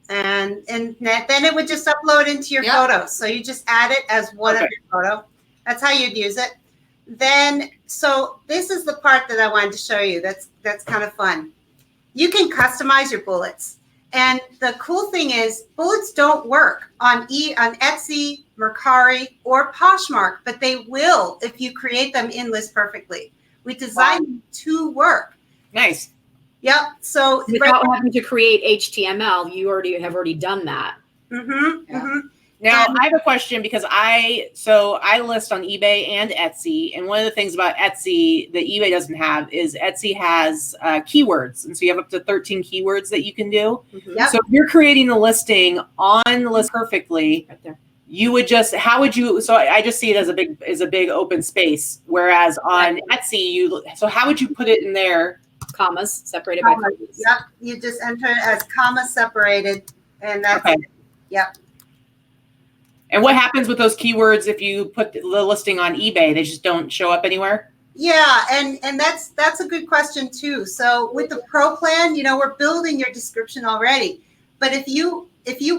S4: And then it would just upload into your photos. So you just add it as one of your photo. That's how you'd use it. Then, so this is the part that I wanted to show you. That's kind of fun. You can customize your bullets. And the cool thing is bullets don't work on Etsy, Mercari, or Poshmark, but they will if you create them in List Perfectly. We designed them to work.
S2: Nice.
S4: Yep. So
S3: Without having to create HTML, you have already done that.
S2: Now I have a question because I list on eBay and Etsy, and one of the things about Etsy that eBay doesn't have is Etsy has keywords, and so you have up to 13 keywords that you can do.
S4: Yep.
S2: So if you're creating a listing on the List Perfectly,
S3: Right there.
S2: you would just so I just see it as a big open space, whereas on Etsy how would you put it in there?
S3: Commas separated by commas.
S4: Yep. You just enter it as comma separated, and that's it. Yep.
S2: And what happens with those keywords if you put the listing on eBay? They just don't show up anywhere?
S4: Yeah, and that's a good question too. So with the Pro plan, we're building your description already. But if you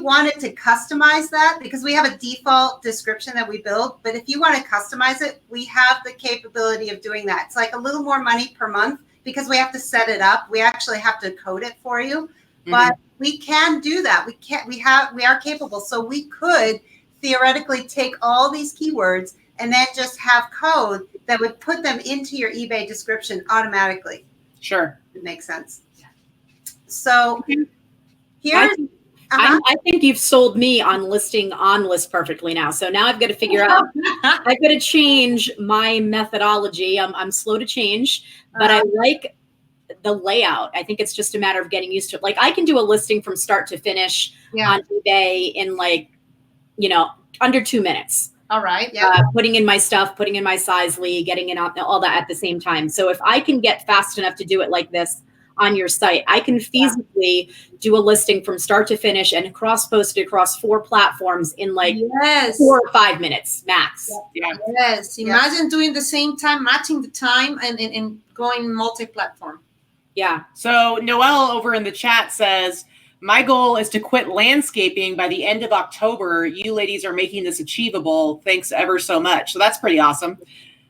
S4: wanted to customize that, because we have a default description that we build, but if you want to customize it, we have the capability of doing that. It's like a little more money per month because we have to set it up. We actually have to code it for you, but we can do that. We are capable. So we could theoretically take all these keywords and then just have code that would put them into your eBay description automatically.
S2: Sure.
S4: It makes sense. So here's,
S3: I think you've sold me on listing on List Perfectly now. So now I've got to figure out, I've got to change my methodology. I'm slow to change, but I like the layout. I think it's just a matter of getting used to it. Like I can do a listing from start to finish on eBay in under 2 minutes.
S1: All right.
S3: Putting in my stuff, putting in my Sizely, getting it out, all that at the same time. So if I can get fast enough to do it like this on your site, I can feasibly do a listing from start to finish and cross-post it across 4 platforms in 4 or 5 minutes max.
S2: Yeah.
S1: Yes. Imagine doing the same time, matching the time and going multi-platform.
S3: Yeah.
S2: So Noelle over in the chat says, my goal is to quit landscaping by the end of October. You ladies are making this achievable. Thanks ever so much. So that's pretty awesome.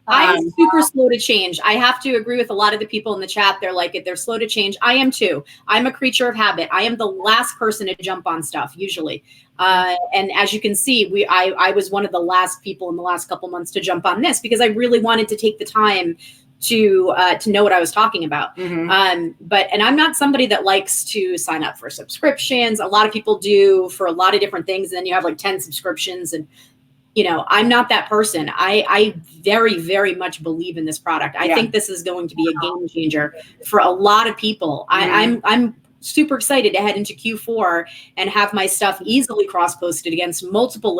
S3: I'm super slow to change. I have to agree with a lot of the people in the chat. They're like, they're slow to change. I am too. I'm a creature of habit. I am the last person to jump on stuff usually. And as you can see, I was one of the last people in the last couple months to jump on this because I really wanted to take the time to know what I was talking about. And I'm not somebody that likes to sign up for subscriptions. A lot of people do for a lot of different things. And then you have 10 subscriptions and I'm not that person. I very, very much believe in this product. I think this is going to be a game changer for a lot of people. I'm super excited to head into Q4 and have my stuff easily cross-posted against multiple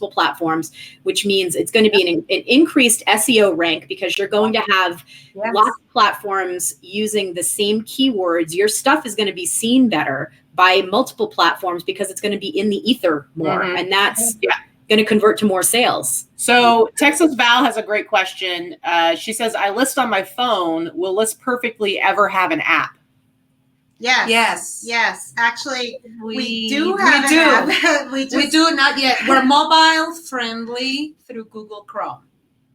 S3: platforms, which means it's going to be an increased SEO rank because you're going to have lots of platforms using the same keywords. Your stuff is going to be seen better by multiple platforms because it's going to be in the ether more. And that's going to convert to more sales.
S2: So Texas Val has a great question. She says, I list on my phone. Will List Perfectly ever have an app?
S4: Yes.
S1: Yes.
S4: Yes. Actually, we
S1: We
S4: do have
S1: do.
S4: an app.
S1: We do not yet. We're mobile friendly through Google Chrome.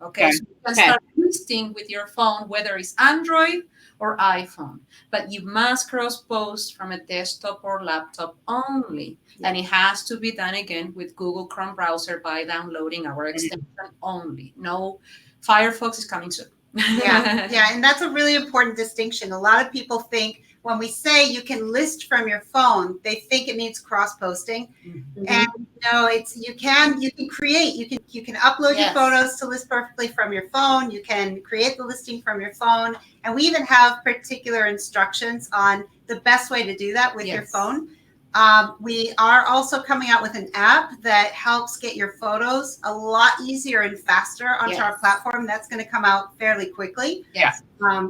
S1: Okay.
S2: Okay.
S1: So you can
S3: Okay.
S1: start listing with your phone, whether it's Android or iPhone, but you must cross post from a desktop or laptop only. And it has to be done again with Google Chrome browser by downloading our extension only. No, Firefox is coming soon.
S4: Yeah, and that's a really important distinction. A lot of people think when we say you can list from your phone, they think it means cross-posting. And no, it's you can create, you can upload your
S1: Yes.
S4: photos to list perfectly from your phone. You can create the listing from your phone, and we even have particular instructions on the best way to do that with your
S1: Yes.
S4: phone. We are also coming out with an app that helps get your photos a lot easier and faster onto
S1: Yes.
S4: our platform. That's going to come out fairly quickly.
S1: Yes.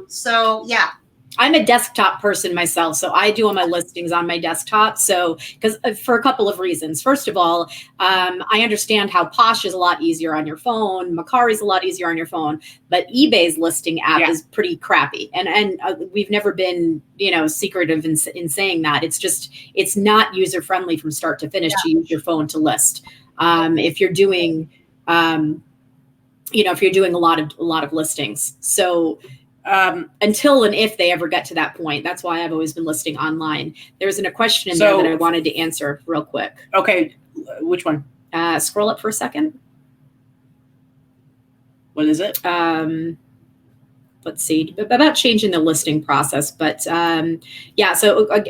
S4: So yeah,
S3: I'm a desktop person myself, so I do all my listings on my desktop. So, because for a couple of reasons. First of all, I understand how Posh is a lot easier on your phone, Macari's a lot easier on your phone, but eBay's listing app is pretty crappy, and we've never been, secretive in saying that. It's just it's not user friendly from start to finish to use your phone to list. If you're doing, if you're doing a lot of listings, so. Until and if they ever get to that point. That's why I've always been listing online. There's a question in there that I wanted to answer real quick.
S2: Okay. Which one?
S3: Scroll up for a second.
S2: What is it?
S3: Let's see, about changing the listing process. But so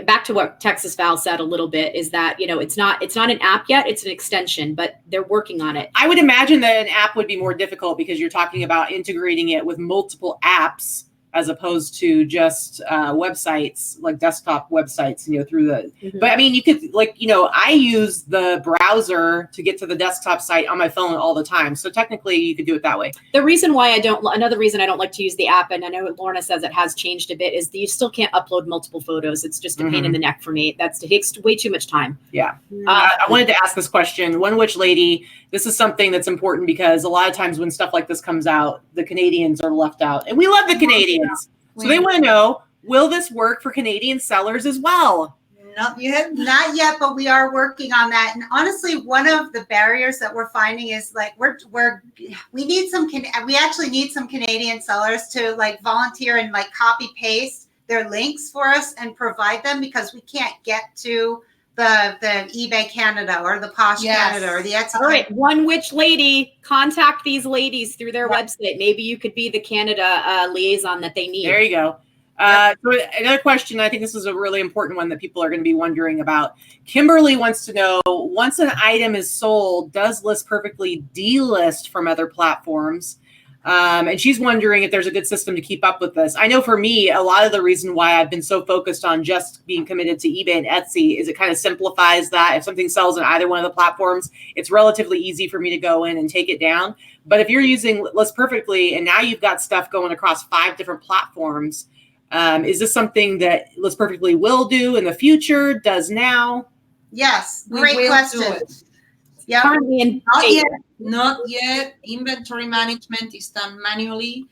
S3: back to what Texas Val said a little bit is that, it's not an app yet, it's an extension, but they're working on it.
S2: I would imagine that an app would be more difficult because you're talking about integrating it with multiple apps as opposed to just websites, like desktop websites, through the, but I mean, you could I use the browser to get to the desktop site on my phone all the time. So technically you could do it that way.
S3: The reason why another reason I don't like to use the app, and I know Lorna says it has changed a bit, is that you still can't upload multiple photos. It's just a pain in the neck for me. It takes way too much time.
S2: Yeah. I wanted to ask this question. One Witch Lady, this is something that's important because a lot of times when stuff like this comes out, the Canadians are left out. And we love the Canadians. So they want to know, will this work for Canadian sellers as well?
S4: Not yet, but we are working on that. And honestly, one of the barriers that we're finding is we actually need some Canadian sellers to volunteer and copy paste their links for us and provide them, because we can't get to the eBay Canada or the Posh Canada or the Etsy.
S3: All right, One Witch Lady, contact these ladies through their website. Maybe you could be the Canada liaison that they need.
S2: There you go. So another question, I think this is a really important one that people are going to be wondering about. Kimberly wants to know, once an item is sold, does List Perfectly delist from other platforms? And she's wondering if there's a good system to keep up with this. I know for me, a lot of the reason why I've been so focused on just being committed to eBay and Etsy is it kind of simplifies that. If something sells on either one of the platforms, it's relatively easy for me to go in and take it down. But if you're using List Perfectly and now you've got stuff going across 5 different platforms, is this something that List Perfectly will do in the future, does now?
S4: Yes,
S1: We
S4: great
S1: will
S4: question.
S1: do it.
S4: Yeah,
S3: Currently
S1: Not yet. Inventory management is done manually,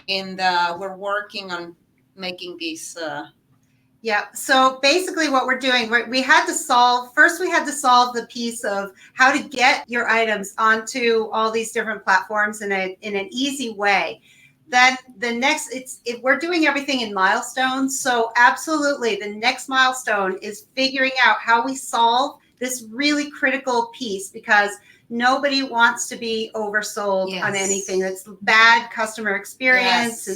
S1: and we're working on making this.
S4: Yeah. So basically what we're doing, we had to solve the piece of how to get your items onto all these different platforms in an easy way. Then the next, we're doing everything in milestones. So absolutely, the next milestone is figuring out how we solve this really critical piece, because nobody wants to be oversold on anything. That's bad customer experience.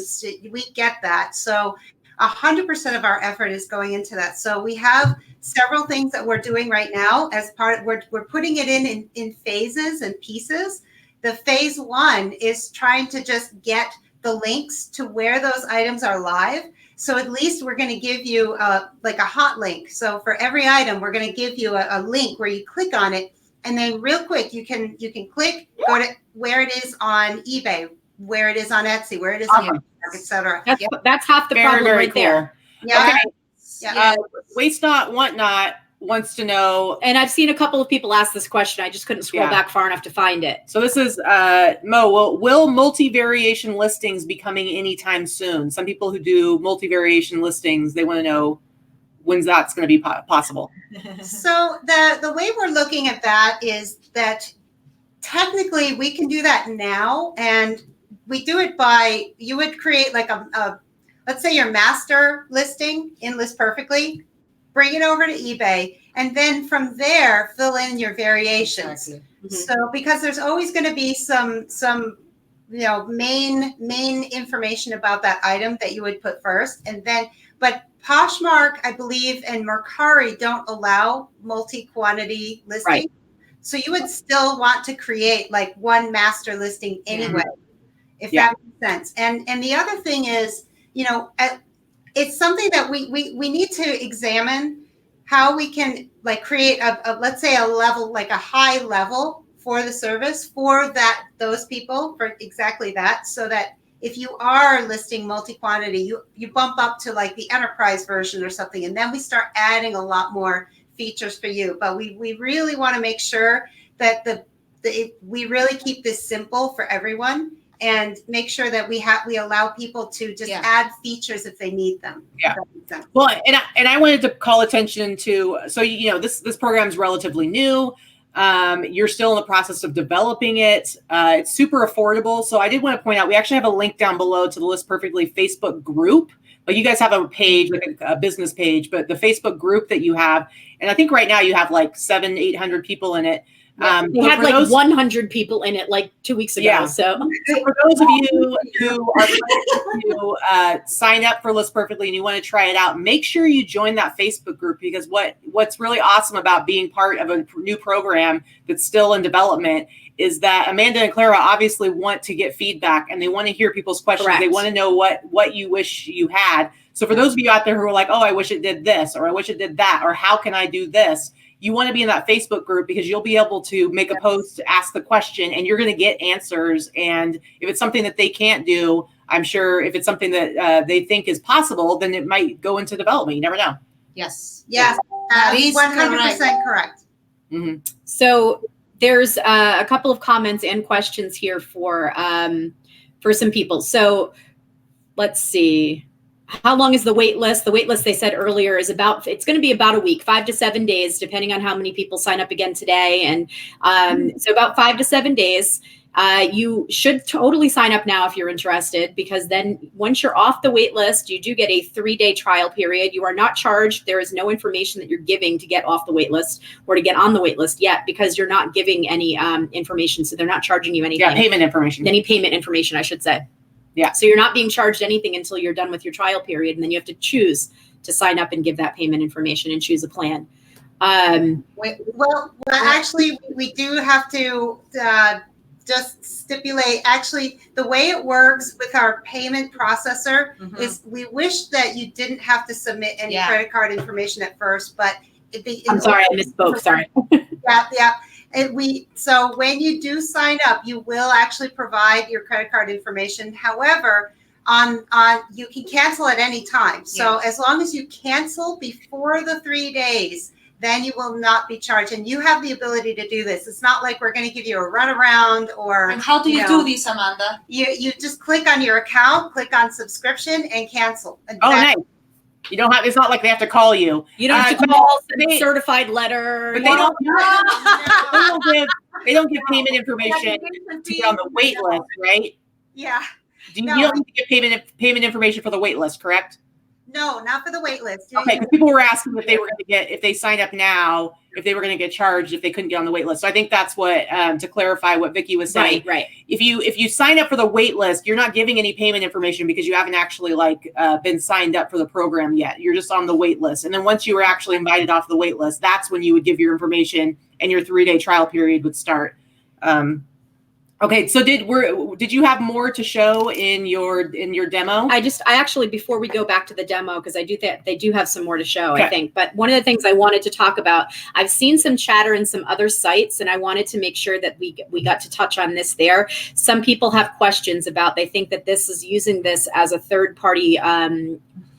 S4: We get that. So 100% of our effort is going into that. So we have several things that we're doing right now as part of, we're putting it in phases and pieces. The phase 1 is trying to just get the links to where those items are live. So at least we're going to give you a hot link. So for every item, we're going to give you a link where you click on it, and then real quick you can click, go to where it is on eBay, where it is on Etsy, where it is on Facebook, etc.
S3: That's half the problem right
S2: cool.
S3: there.
S4: Yeah.
S2: Okay.
S4: Yeah.
S2: Waste Not, Want Not wants to know,
S3: and I've seen a couple of people ask this question. I just couldn't scroll back far enough to find it.
S2: So this is Mo. Will multi-variation listings be coming anytime soon? Some people who do multi-variation listings, they want to know, when's that's going to be possible?
S4: So the way we're looking at that is that technically we can do that now, and we do it by, you would create like a let's say your master listing in List Perfectly, bring it over to eBay, and then from there fill in your variations.
S1: Exactly.
S4: So because there's always going to be some main information about that item that you would put first, and then but Poshmark, I believe, and Mercari don't allow multi-quantity listing.
S3: Right.
S4: So you would still want to create like one master listing anyway, if that makes sense. And the other thing is, it's something that we need to examine how we can like create a let's say a level, like a high level for the service for those people, for exactly that, so that if you are listing multi-quantity, you bump up to like the enterprise version or something, and then we start adding a lot more features for you. But we really want to make sure that we really keep this simple for everyone, and make sure that we allow people to just add features if they need them.
S2: Yeah. Well, and I wanted to call attention to, so this program is relatively new. You're still in the process of developing it. It's super affordable. So I did want to point out, we actually have a link down below to the List Perfectly Facebook group. But you guys have a page, like a business page, but the Facebook group that you have, and I think right now you have like 700-800 people in it.
S3: We had like 100 people in it like 2 weeks ago.
S2: Yeah.
S3: So
S2: for those of you who are to sign up for List Perfectly and you want to try it out, make sure you join that Facebook group, because what's really awesome about being part of a new program that's still in development is that Amanda and Clara obviously want to get feedback, and they want to hear people's questions.
S3: Correct.
S2: They want to know what you wish you had. So for those of you out there who are like, oh, I wish it did this, or I wish it did that, or how can I do this? You want to be in that Facebook group, because you'll be able to make a post, ask the question, and you're going to get answers. And if it's something that they can't do, I'm sure if it's something that they think is possible, then it might go into development. You never know.
S1: Yes.
S4: Yes,
S1: That is
S4: 100% correct.
S2: Mm-hmm.
S3: So there's a couple of comments and questions here for some people. So let's see. How long is the wait list? The wait list, they said earlier, is it's going to be about a week, 5 to 7 days, depending on how many people sign up again today. And so about 5 to 7 days. You should totally sign up now if you're interested, because then once you're off the wait list, you do get a 3-day trial period. You are not charged. There is no information that you're giving to get off the wait list or to get on the wait list yet, because you're not giving any information. So they're not charging you anything.
S2: Yeah, payment information.
S3: Any payment information, I should say.
S2: Yeah.
S3: So you're not being charged anything until you're done with your trial period, and then you have to choose to sign up and give that payment information and choose a plan.
S4: Well, actually, we do have to just stipulate, actually, the way it works with our payment processor is we wish that you didn't have to submit any credit card information at first, but
S3: I'm sorry, I misspoke. Sorry.
S4: Yeah. So when you do sign up, you will actually provide your credit card information. However, on you can cancel at any time. So as long as you cancel before the 3 days, then you will not be charged. And you have the ability to do this. It's not like we're going to give you a runaround or.
S1: And how do you do this, Amanda?
S4: You just click on your account, click on subscription, and cancel. And
S2: nice. You don't have. It's not like they have to call you.
S3: You don't have to call a certified letter.
S2: But they don't give payment information to get on the wait list, right?
S4: Yeah.
S2: You don't need to give payment information for the wait list, correct?
S4: No, not for the wait list.
S2: Okay, because people were asking if they were going to get, if they signed up now, if they were going to get charged if they couldn't get on the wait list. So I think that's what, to clarify what Vicki was saying.
S3: Right.
S2: If you sign up for the wait list, you're not giving any payment information because you haven't actually been signed up for the program yet. You're just on the wait list. And then once you were actually invited off the wait list, that's when you would give your information and your 3-day trial period would start. Okay, so did you have more to show in your demo?
S3: I actually, before we go back to the demo, because I do think they do have some more to show,
S2: okay.
S3: I think. But one of the things I wanted to talk about, I've seen some chatter in some other sites, and I wanted to make sure that we got to touch on this there. Some people have questions about, they think that this is using this as a third-party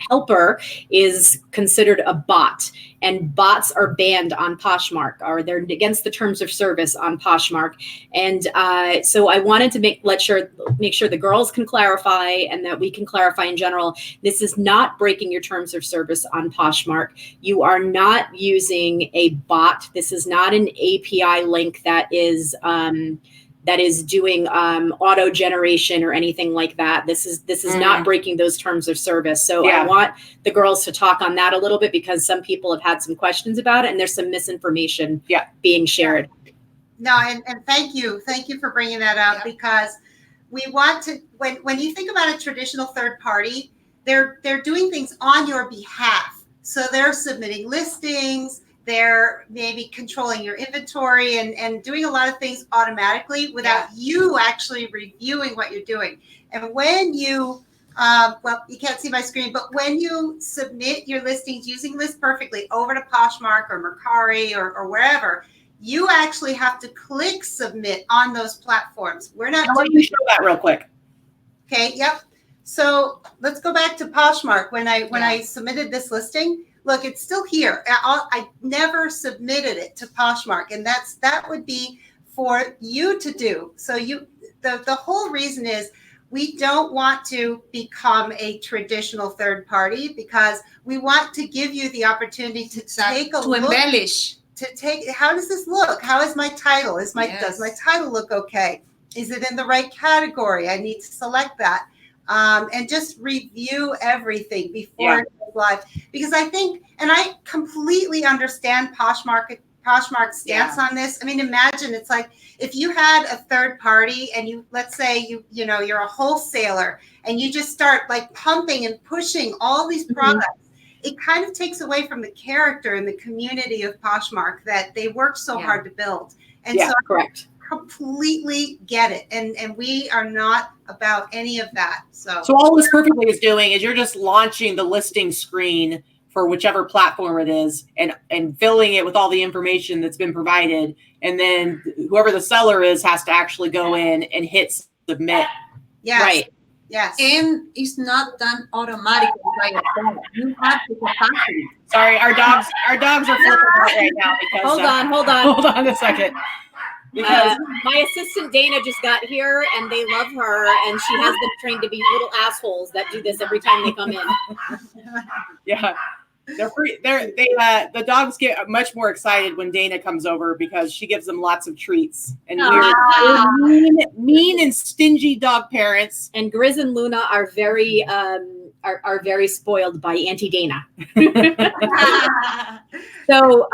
S3: helper is considered a bot, and bots are banned on Poshmark, or they're against the terms of service on Poshmark. And so I wanted to make sure the girls can clarify, and that we can clarify in general. This is not breaking your terms of service on Poshmark. You are not using a bot. This is not an API link that is doing auto generation or anything like that. This is not breaking those terms of service. So I want the girls to talk on that a little bit, because some people have had some questions about it, and there's some misinformation being shared.
S4: No, and thank you for bringing that up, because we want to, when you think about a traditional third party, they're doing things on your behalf. So they're submitting listings, they're maybe controlling your inventory and doing a lot of things automatically without you actually reviewing what you're doing. And when you, well, you can't see my screen, but when you submit your listings using List Perfectly over to Poshmark or Mercari or wherever, you actually have to click submit on those platforms. We're not
S2: doing. Let me show that real quick.
S4: Okay. Yep. So let's go back to Poshmark. When I submitted this listing, look, it's still here. I never submitted it to Poshmark, and that would be for you to do. So the whole reason is we don't want to become a traditional third party, because we want to give you the opportunity to take a look.
S1: To embellish.
S4: How does this look? How is my title? Does my title look okay? Is it in the right category? I need to select that. And just review everything before it goes live. Because I think, and I completely understand Poshmark's stance on this. I mean, imagine it's like if you had a third party and let's say you're a wholesaler and you just start like pumping and pushing all these products. It kind of takes away from the character and the community of Poshmark that they worked so hard to build. And so
S3: correct.
S4: Completely get it, and we are not about any of that. So
S2: all List Perfectly is doing is you're just launching the listing screen for whichever platform it is, and filling it with all the information that's been provided, and then whoever the seller is has to actually go in and hit submit.
S3: Right.
S4: Yes.
S1: And it's not done automatically by a phone. You have the capacity.
S2: Sorry, our dogs are flipping out right now because
S3: hold on
S2: a second. Because
S3: my assistant Dana just got here, and they love her, and she has them trained to be little assholes that do this every time they come in.
S2: They're free. The dogs get much more excited when Dana comes over, because she gives them lots of treats. And we're mean and stingy dog parents.
S3: And Grizz and Luna are very very spoiled by Auntie Dana. So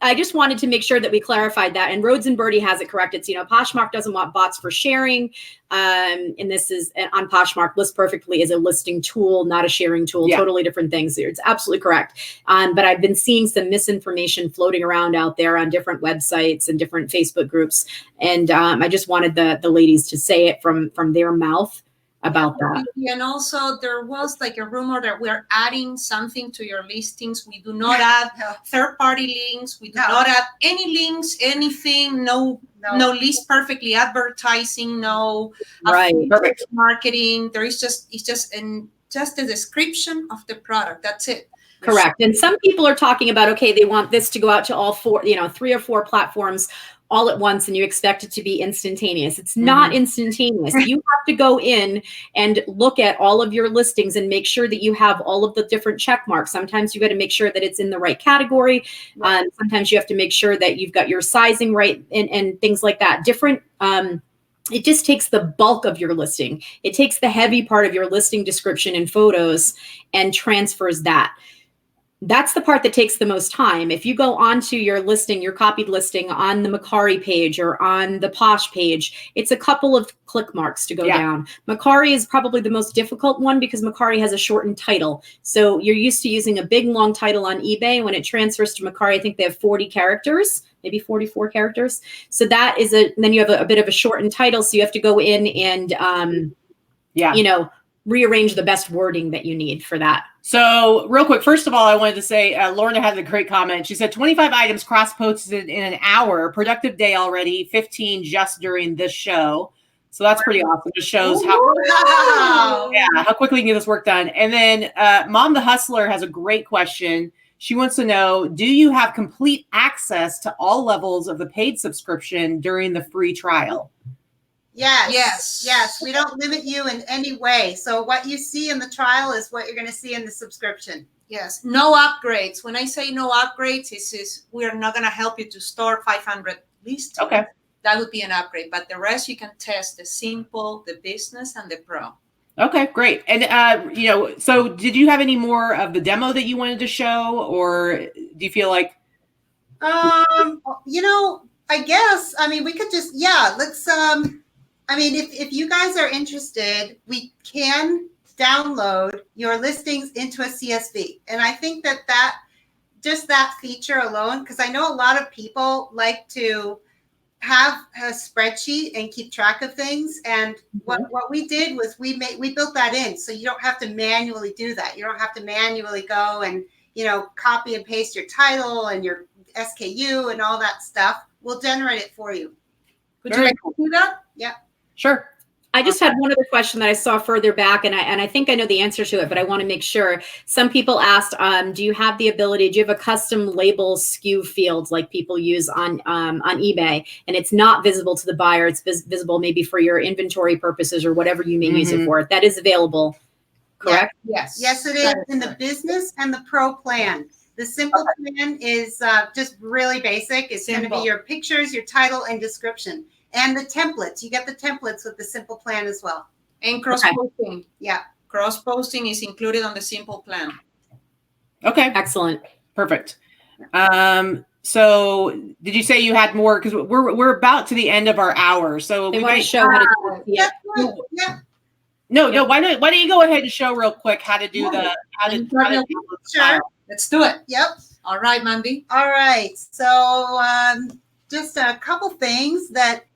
S3: I just wanted to make sure that we clarified that. And Rhodes and Birdie has it correct. It's, Poshmark doesn't want bots for sharing. And this is on Poshmark. List Perfectly is a listing tool, not a sharing tool. Totally different things. It's absolutely correct. But I've been seeing some misinformation floating around out there on different websites and different Facebook groups. And I just wanted the ladies to say it from their mouth about that.
S1: And also there was like a rumor that we're adding something to your listings. We do not add third-party links. We do not add any links, anything, no List Perfectly advertising, no
S2: perfect
S1: marketing. There is just a description of the product. That's it.
S3: Correct. And some people are talking about, okay, they want this to go out to all 3 or 4 platforms all at once, and you expect it to be instantaneous. It's not instantaneous. You have to go in and look at all of your listings and make sure that you have all of the different check marks. Sometimes you got to make sure that it's in the right category. Sometimes you have to make sure that you've got your sizing right and things like that. It just takes the bulk of your listing. It takes the heavy part of your listing description and photos and transfers that. That's the part that takes the most time. If you go onto your listing, your copied listing on the Mercari page or on the Posh page, it's a couple of click marks to go down. Mercari is probably the most difficult one because Mercari has a shortened title. So you're used to using a big, long title on eBay. When it transfers to Mercari, I think they have 40 characters, maybe 44 characters. So that is then you have a bit of a shortened title. So you have to go in and, rearrange the best wording that you need for that.
S2: So real quick, first of all, I wanted to say, Lorna had a great comment. She said 25 items cross-posted in an hour, productive day already, 15 just during this show. So that's pretty awesome. It shows how Yeah, how quickly you can get this work done. And then Mom the Hustler has a great question. She wants to know, do you have complete access to all levels of the paid subscription during the free trial?
S4: Yes. We don't limit you in any way. So what you see in the trial is what you're going to see in the subscription.
S1: Yes, no upgrades. When I say no upgrades, we are not going to help you to store 500 listings.
S2: Okay.
S1: That would be an upgrade, but the rest you can test the simple, the business, and the pro.
S2: Okay, great. And so did you have any more of the demo that you wanted to show, or do you feel like?
S4: I guess. I mean, we could just let's. If you guys are interested, we can download your listings into a CSV, and I think that just that feature alone, because I know a lot of people like to have a spreadsheet and keep track of things. And what we did was we built that in, so you don't have to manually do that. You don't have to manually go and copy and paste your title and your SKU and all that stuff. We'll generate it for you.
S1: Would you like to do that?
S4: Yeah.
S2: Sure.
S3: I just had one other question that I saw further back, and I think I know the answer to it, but I want to make sure. Some people asked, do you have a custom label SKU fields like people use on eBay, and it's not visible to the buyer? It's visible maybe for your inventory purposes or whatever you may use it for. That is available, correct?
S1: Yes.
S4: Yes, it is in the business and the pro plan. The simple plan is just really basic. It's going to be your pictures, your title, and description. And the templates. You get the templates with the simple plan as well.
S1: And cross-posting.
S4: Okay. Yeah.
S1: Cross-posting is included on the simple plan.
S2: Okay.
S3: Excellent.
S2: Perfect. So did you say you had more? Because we're about to the end of our hour. So
S3: we want to show how to do it.
S4: Yeah.
S2: No. Why don't you go ahead and show real quick how to do
S1: Sure. Let's do it.
S4: Yep.
S1: All right, Mandy.
S4: All right. So just a couple things that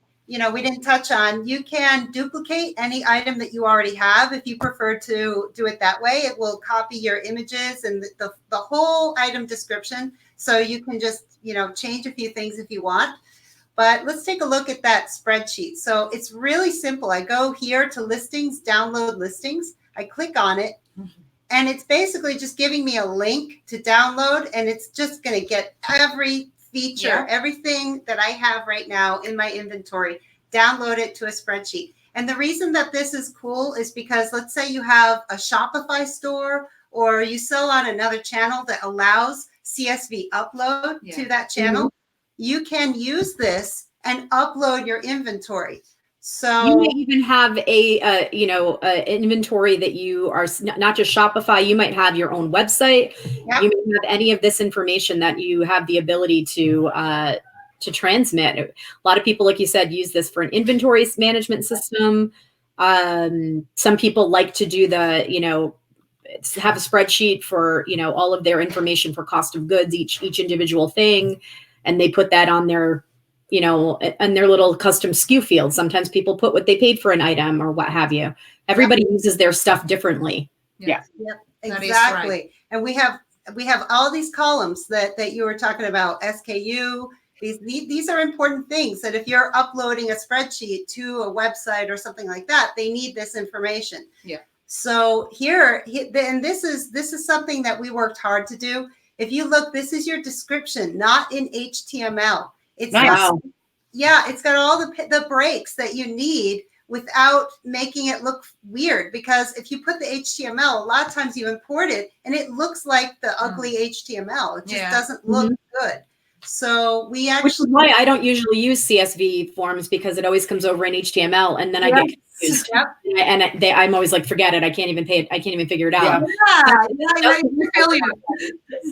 S4: we didn't touch on. You can duplicate any item that you already have. If you prefer to do it that way, it will copy your images and the whole item description. So you can just, change a few things if you want. But let's take a look at that spreadsheet. So it's really simple. I go here to listings, download listings. I click on it. And it's basically just giving me a link to download. And it's just going to get every feature, everything that I have right now in my inventory, download it to a spreadsheet. And the reason that this is cool is because let's say you have a Shopify store or you sell on another channel that allows CSV upload to that channel. You can use this and upload your inventory. So
S3: you may even have a inventory that you are not just Shopify. You might have your own website. Yep. You may have any of this information that you have the ability to transmit. A lot of people, like you said, use this for an inventory management system. Some people like to do have a spreadsheet for all of their information for cost of goods, each individual thing, and they put that on their and their little custom SKU field. Sometimes people put what they paid for an item or what have you. Everybody uses their stuff differently.
S2: Yeah.
S4: Yep. Exactly. Right. And we have all these columns that you were talking about, SKU. These are important things that if you're uploading a spreadsheet to a website or something like that, they need this information. Yeah. So and this is something that we worked hard to do. If you look, this is your description, not in HTML. It's
S2: nice.
S4: It's got all the breaks that you need without making it look weird. Because if you put the HTML, a lot of times you import it and it looks like the ugly HTML. It just doesn't look good. So we actually,
S3: which is why I don't usually use CSV forms, because it always comes over in HTML and then I get confused. And I'm always like, forget it. I can't even figure it out.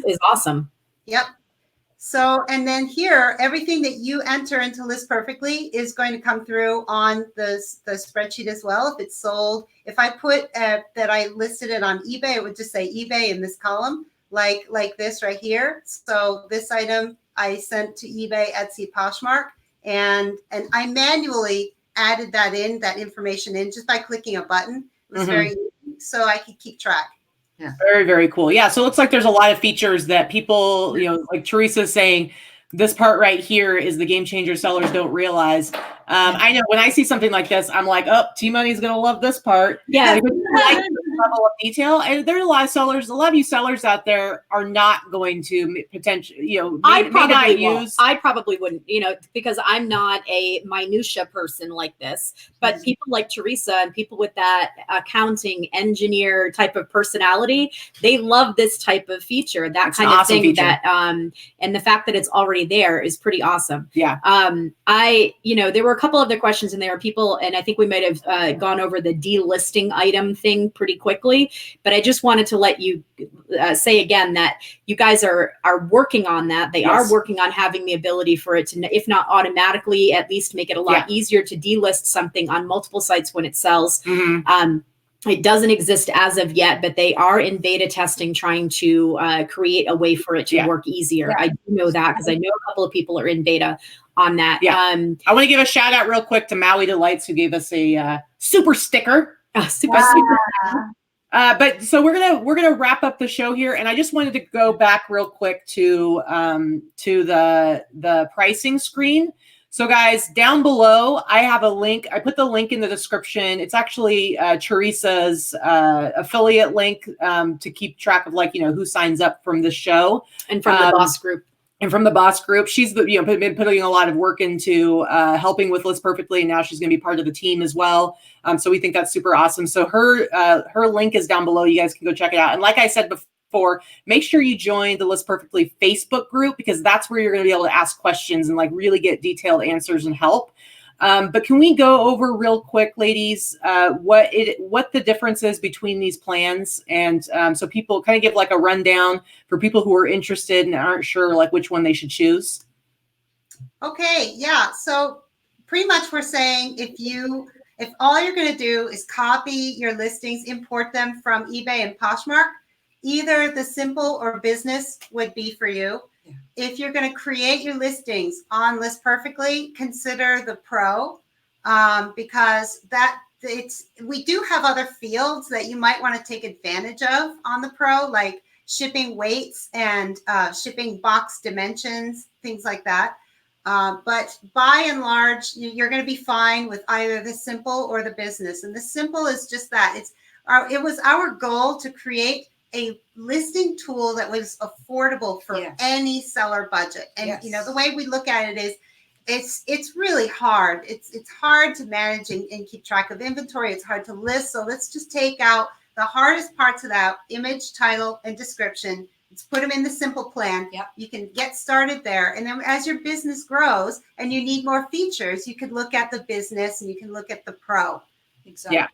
S3: Is awesome.
S4: Yep. So, and then here, everything that you enter into List Perfectly is going to come through on the spreadsheet as well. If it's sold, if I put that I listed it on eBay, it would just say eBay in this column, like this right here. So this item I sent to eBay, Etsy, Poshmark, and I manually added that information in just by clicking a button. It was very easy, so I could keep track.
S2: Yeah. Very, very cool. Yeah. So it looks like there's a lot of features that people, like Teresa's saying, this part right here is the game changer sellers don't realize. I know when I see something like this, I'm like, oh, T-Money's going to love this part.
S3: Yeah.
S2: Because I like this level of detail. And there are a lot of sellers, a lot of you sellers out there are not going to potentially,
S3: I
S2: may
S3: probably
S2: not
S3: won't.
S2: use.
S3: I probably wouldn't, because I'm not a minutia person like this. But people like Teresa and people with that accounting engineer type of personality, they love this type of feature, that
S2: It's
S3: kind
S2: an
S3: of
S2: awesome
S3: thing.
S2: feature.
S3: That and the fact that it's already there is pretty awesome.
S2: Yeah.
S3: There were a couple of the questions in there, people, and I think we might have gone over the delisting item thing pretty quickly. But I just wanted to let you say again that you guys are working on that. They are working on having the ability for it to, if not automatically, at least make it a lot easier to delist something on multiple sites when it sells. It doesn't exist as of yet, but they are in beta testing, trying to create a way for it to work easier. I do know that because I know a couple of people are in beta on that.
S2: I want to give a shout out real quick to Maui Delights, who gave us a super sticker.
S3: Super.
S2: But so we're gonna wrap up the show here, and I just wanted to go back real quick to the pricing screen. So guys, down below, I have a link. I put the link in the description. It's actually Teresa's affiliate link to keep track of who signs up from the show
S3: and from the boss group.
S2: And from the boss group. She's been putting a lot of work into helping with List Perfectly, and now she's going to be part of the team as well. So we think that's super awesome. So her link is down below. You guys can go check it out. And like I said before, make sure you join the List Perfectly Facebook group, because that's where you're going to be able to ask questions and really get detailed answers and help. But can we go over real quick, ladies, what the difference is between these plans? And so people kind of give a rundown for people who are interested and aren't sure which one they should choose.
S4: Okay, yeah. So pretty much we're saying if all you're going to do is copy your listings, import them from eBay and Poshmark, either the simple or business would be for you. If you're going to create your listings on List Perfectly, consider the Pro, because we do have other fields that you might want to take advantage of on the Pro, like shipping weights and shipping box dimensions, things like that. But by and large, you're going to be fine with either the simple or the business. And the simple is just that. It was our goal to create a listing tool that was affordable for any seller budget. And the way we look at it is it's really hard. It's hard to manage and keep track of inventory. It's hard to list. So let's just take out the hardest parts of that: image, title, and description. Let's put them in the simple plan. You can get started there. And then as your business grows and you need more features, you could look at the business and you can look at the Pro.
S1: Exactly.
S2: Yeah.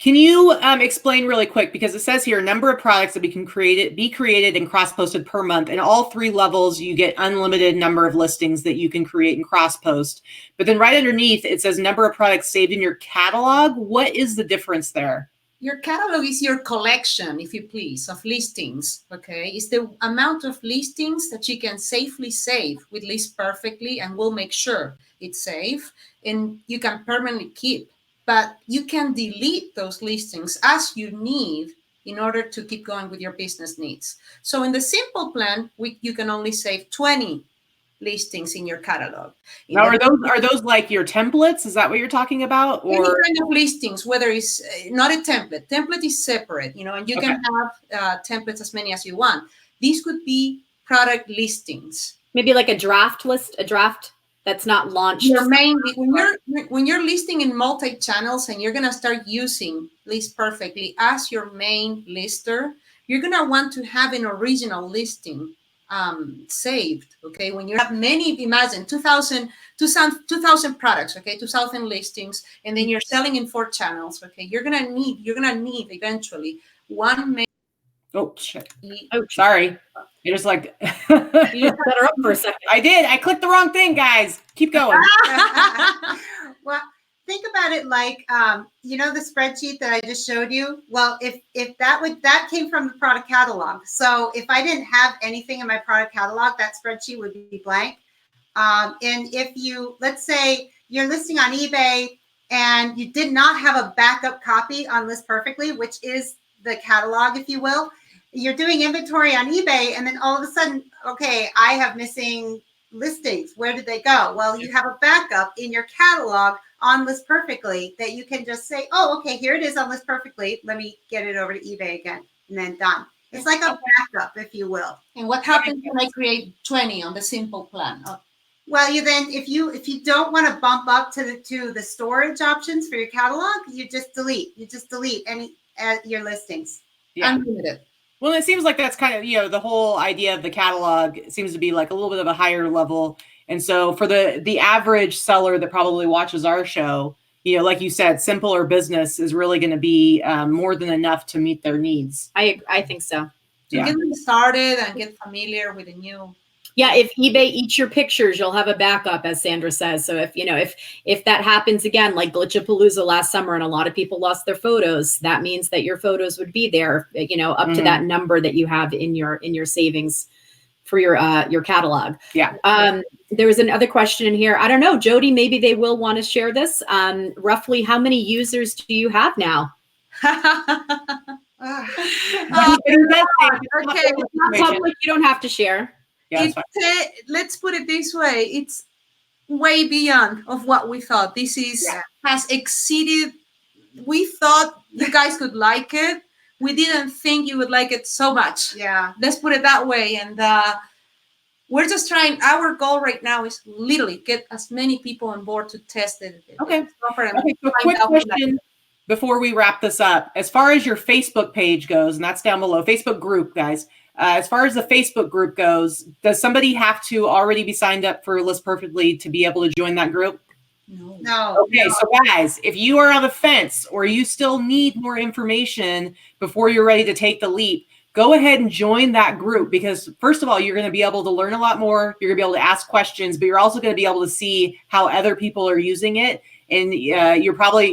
S2: Can you explain really quick, because it says here number of products that be created and cross-posted per month. And all 3 levels, you get unlimited number of listings that you can create and cross-post. But then right underneath, it says number of products saved in your catalog. What is the difference there?
S1: Your catalog is your collection, if you please, of listings, okay? It's the amount of listings that you can safely save with List Perfectly, and we'll make sure it's safe and you can permanently keep. But you can delete those listings as you need in order to keep going with your business needs. So in the simple plan, you can only save 20 listings in your catalog.
S2: Now, are those like your templates? Is that what you're talking about? Or
S1: any kind of listings, whether it's not a template. Template is separate, and you can have templates as many as you want. These could be product listings.
S3: Maybe like a draft that's not launched.
S1: When you're listing in multi-channels and you're going to start using List Perfectly as your main lister, you're going to want to have an original listing saved, okay? When you have many, imagine 2,000 products, okay, 2,000 listings, and then you're selling in 4 channels, okay? You're gonna need eventually one main.
S2: Oh shit! Oh, sorry. You're just like
S3: you just set her up for a second.
S2: I did. I clicked the wrong thing, guys. Keep going.
S4: Well, think about it like the spreadsheet that I just showed you. Well, if that came from the product catalog. So if I didn't have anything in my product catalog, that spreadsheet would be blank. And if let's say you're listing on eBay and you did not have a backup copy on List Perfectly, which is the catalog, if you will, you're doing inventory on eBay, and then all of a sudden, okay, I have missing listings, where did they go? Well, you have a backup in your catalog on List Perfectly that you can just say, oh, okay, here it is on List Perfectly. Let me get it over to eBay again, and then done. It's like a backup, if you will.
S1: And what happens when I create 20 on the simple plan? Oh,
S4: Well, you then if you don't want to bump up to the storage options for your catalog, you just delete. You just delete any your listings.
S2: Yeah.
S1: unlimited.
S2: Well, it seems like that's kind of, the whole idea of the catalog seems to be like a little bit of a higher level. And so for the average seller that probably watches our show, like you said, simpler business is really going to be more than enough to meet their needs.
S3: I think so.
S1: To get them started and get familiar with the new.
S3: Yeah, if eBay eats your pictures, you'll have a backup, as Sandra says. So if that happens again, like Glitchapalooza last summer, and a lot of people lost their photos, that means that your photos would be there, up to that number that you have in your savings for your catalog.
S2: Yeah.
S3: There was another question in here. I don't know, Jody, maybe they will want to share this. Roughly how many users do you have now?
S1: Okay.
S3: It's not public, you don't have to share.
S2: Yeah,
S1: Let's put it this way. It's way beyond of what we thought. This has exceeded. We thought you guys could like it. We didn't think you would like it so much.
S4: Yeah.
S1: Let's put it that way. And we're just trying. Our goal right now is literally get as many people on board to test it.
S2: Okay. So quick question before we wrap this up. As far as your Facebook page goes, and that's down below, Facebook group, guys. As far as the Facebook group goes, does somebody have to already be signed up for List Perfectly to be able to join that group?
S4: No.
S2: Okay, so guys, if you are on the fence or you still need more information before you're ready to take the leap, go ahead and join that group, because first of all, you're going to be able to learn a lot more. You're going to be able to ask questions, but you're also going to be able to see how other people are using it. And you're probably,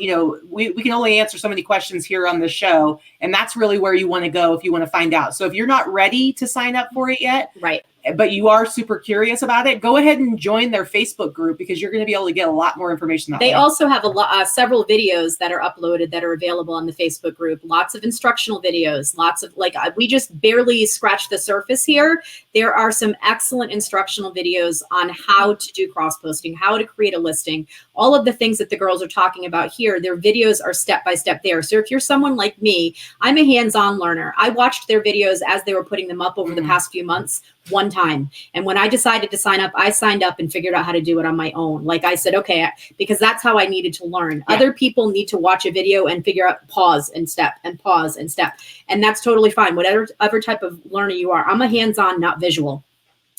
S2: we can only answer so many questions here on the show. And that's really where you want to go if you want to find out. So if you're not ready to sign up for it yet,
S3: right,
S2: but you are super curious about it, go ahead and join their Facebook group, because you're going to be able to get a lot more information that way.
S3: They also have several videos that are uploaded that are available on the Facebook group. Lots of instructional videos, lots of we just barely scratched the surface here. There are some excellent instructional videos on how to do cross posting, how to create a listing, all of the things that the girls are talking about here. Their videos are step by step there. So if you're someone like me, I'm a hands-on learner. I watched their videos as they were putting them up over the past few months one time. And when I decided to sign up, I signed up and figured out how to do it on my own. Like I said, okay, because that's how I needed to learn. Yeah. Other people need to watch a video and figure out pause and step and pause and step. And that's totally fine. Whatever other type of learner you are, I'm a hands-on, not visual.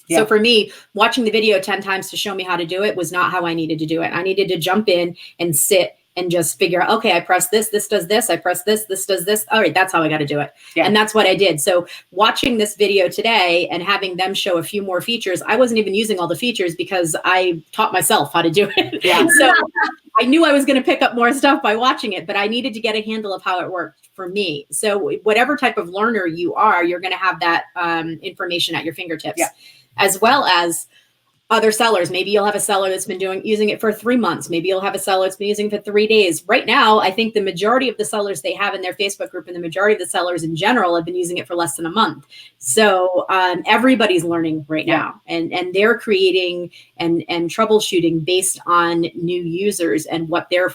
S3: Yeah. So for me, watching the video 10 times to show me how to do it was not how I needed to do it. I needed to jump in and sit and just figure out, okay, I press this, this does this, I press this, this does this. All right, that's how I got to do it. Yeah. And that's what I did. So watching this video today and having them show a few more features, I wasn't even using all the features because I taught myself how to do it. Yeah. So I knew I was going to pick up more stuff by watching it, but I needed to get a handle of how it worked for me. So whatever type of learner you are, you're going to have that information at your fingertips, as well as other sellers. Maybe you'll have a seller that's been using it for 3 months. Maybe you'll have a seller that's been using it for 3 days. Right now, I think the majority of the sellers they have in their Facebook group and the majority of the sellers in general have been using it for less than a month. So everybody's learning right now, and they're creating and troubleshooting based on new users and what they're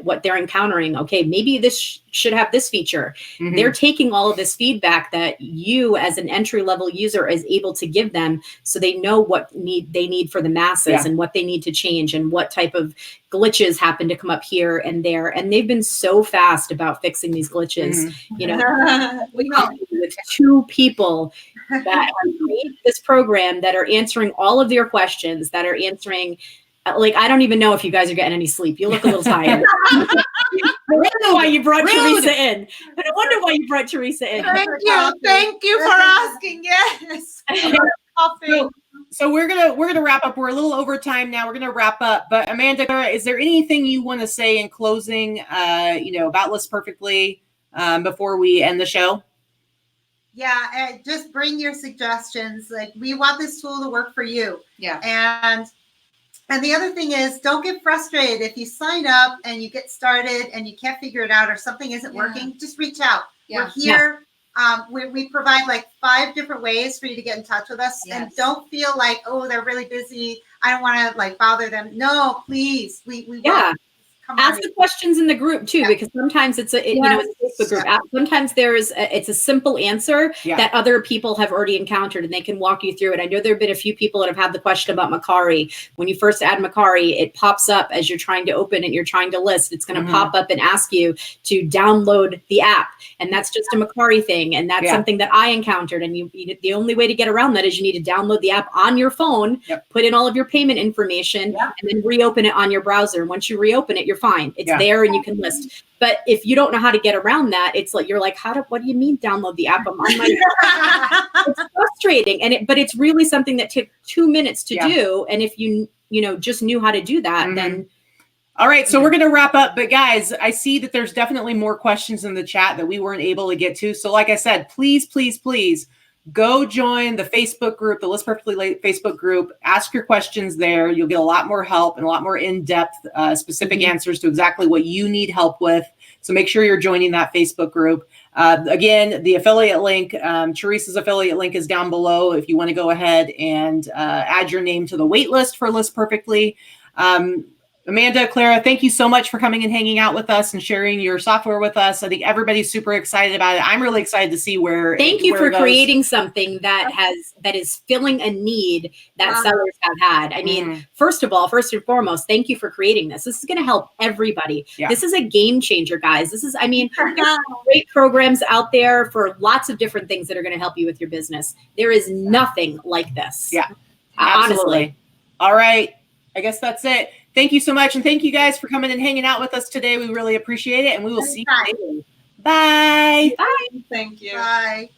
S3: what they're encountering. Okay, maybe this should have this feature. Mm-hmm. They're taking all of this feedback that you as an entry-level user is able to give them, so they know what they need for the masses and what they need to change and what type of glitches happen to come up here and there. And they've been so fast about fixing these glitches. Mm-hmm. We know with 2 people that have made this program that are answering all of your questions, that are answering. I don't even know if you guys are getting any sleep. You look a little tired. I wonder why you brought Teresa in. I wonder why you brought Teresa in.
S1: Thank you for asking. Yes.
S2: So we're gonna wrap up. We're a little over time now. We're gonna wrap up. But Amanda, is there anything you want to say in closing? About List Perfectly before we end the show?
S4: Yeah, just bring your suggestions. We want this tool to work for you. Yeah, And the other thing is, don't get frustrated if you sign up and you get started and you can't figure it out or something isn't working. Just reach out. We're here. We provide like 5 different ways for you to get in touch with us.
S1: Yes.
S4: And don't feel like, oh, they're really busy, I don't want to like bother them. No, please, we
S3: Yeah.
S4: come
S3: Ask
S4: on
S3: the questions in the group too, because sometimes it's a, you know, in the Facebook group, sometimes it's a simple answer that other people have already encountered and they can walk you through it. I know there have been a few people that have had the question about Macari. When you first add Macari, it pops up as you're trying to open it, you're trying to list. It's going to pop up and ask you to download the app. And that's just a Macari thing. And that's something that I encountered. And the only way to get around that is you need to download the app on your phone, put in all of your payment information, and then reopen it on your browser. Once you reopen it, you're fine. It's there and you can list. But if you don't know how to get around that, it's like, you're like, what do you mean download the app? I'm on my It's frustrating. But it's really something that took 2 minutes to do. And if you just knew how to do that, then.
S2: All right, so we're going to wrap up. But guys, I see that there's definitely more questions in the chat that we weren't able to get to. So like I said, please, please, please go join the Facebook group, the List Perfectly Late Facebook group. Ask your questions there. You'll get a lot more help and a lot more in-depth, specific answers to exactly what you need help with. So make sure you're joining that Facebook group. Again, the affiliate link, Teresa's affiliate link is down below if you want to go ahead and add your name to the wait list for List Perfectly. Amanda, Clara, thank you so much for coming and hanging out with us and sharing your software with us. I think everybody's super excited about it. I'm really excited to see where.
S3: Thank you for creating something that is filling a need that sellers have had. I mean, first and foremost, thank you for creating this. This is going to help everybody. This is a game changer, guys. This is, there's great programs out there for lots of different things that are going to help you with your business. There is nothing like this.
S2: Yeah, absolutely.
S3: Honestly.
S2: All right. I guess that's it. Thank you so much. And thank you guys for coming and hanging out with us today. We really appreciate it. And we will see you later. Bye.
S1: Bye. Thank you.
S4: Bye.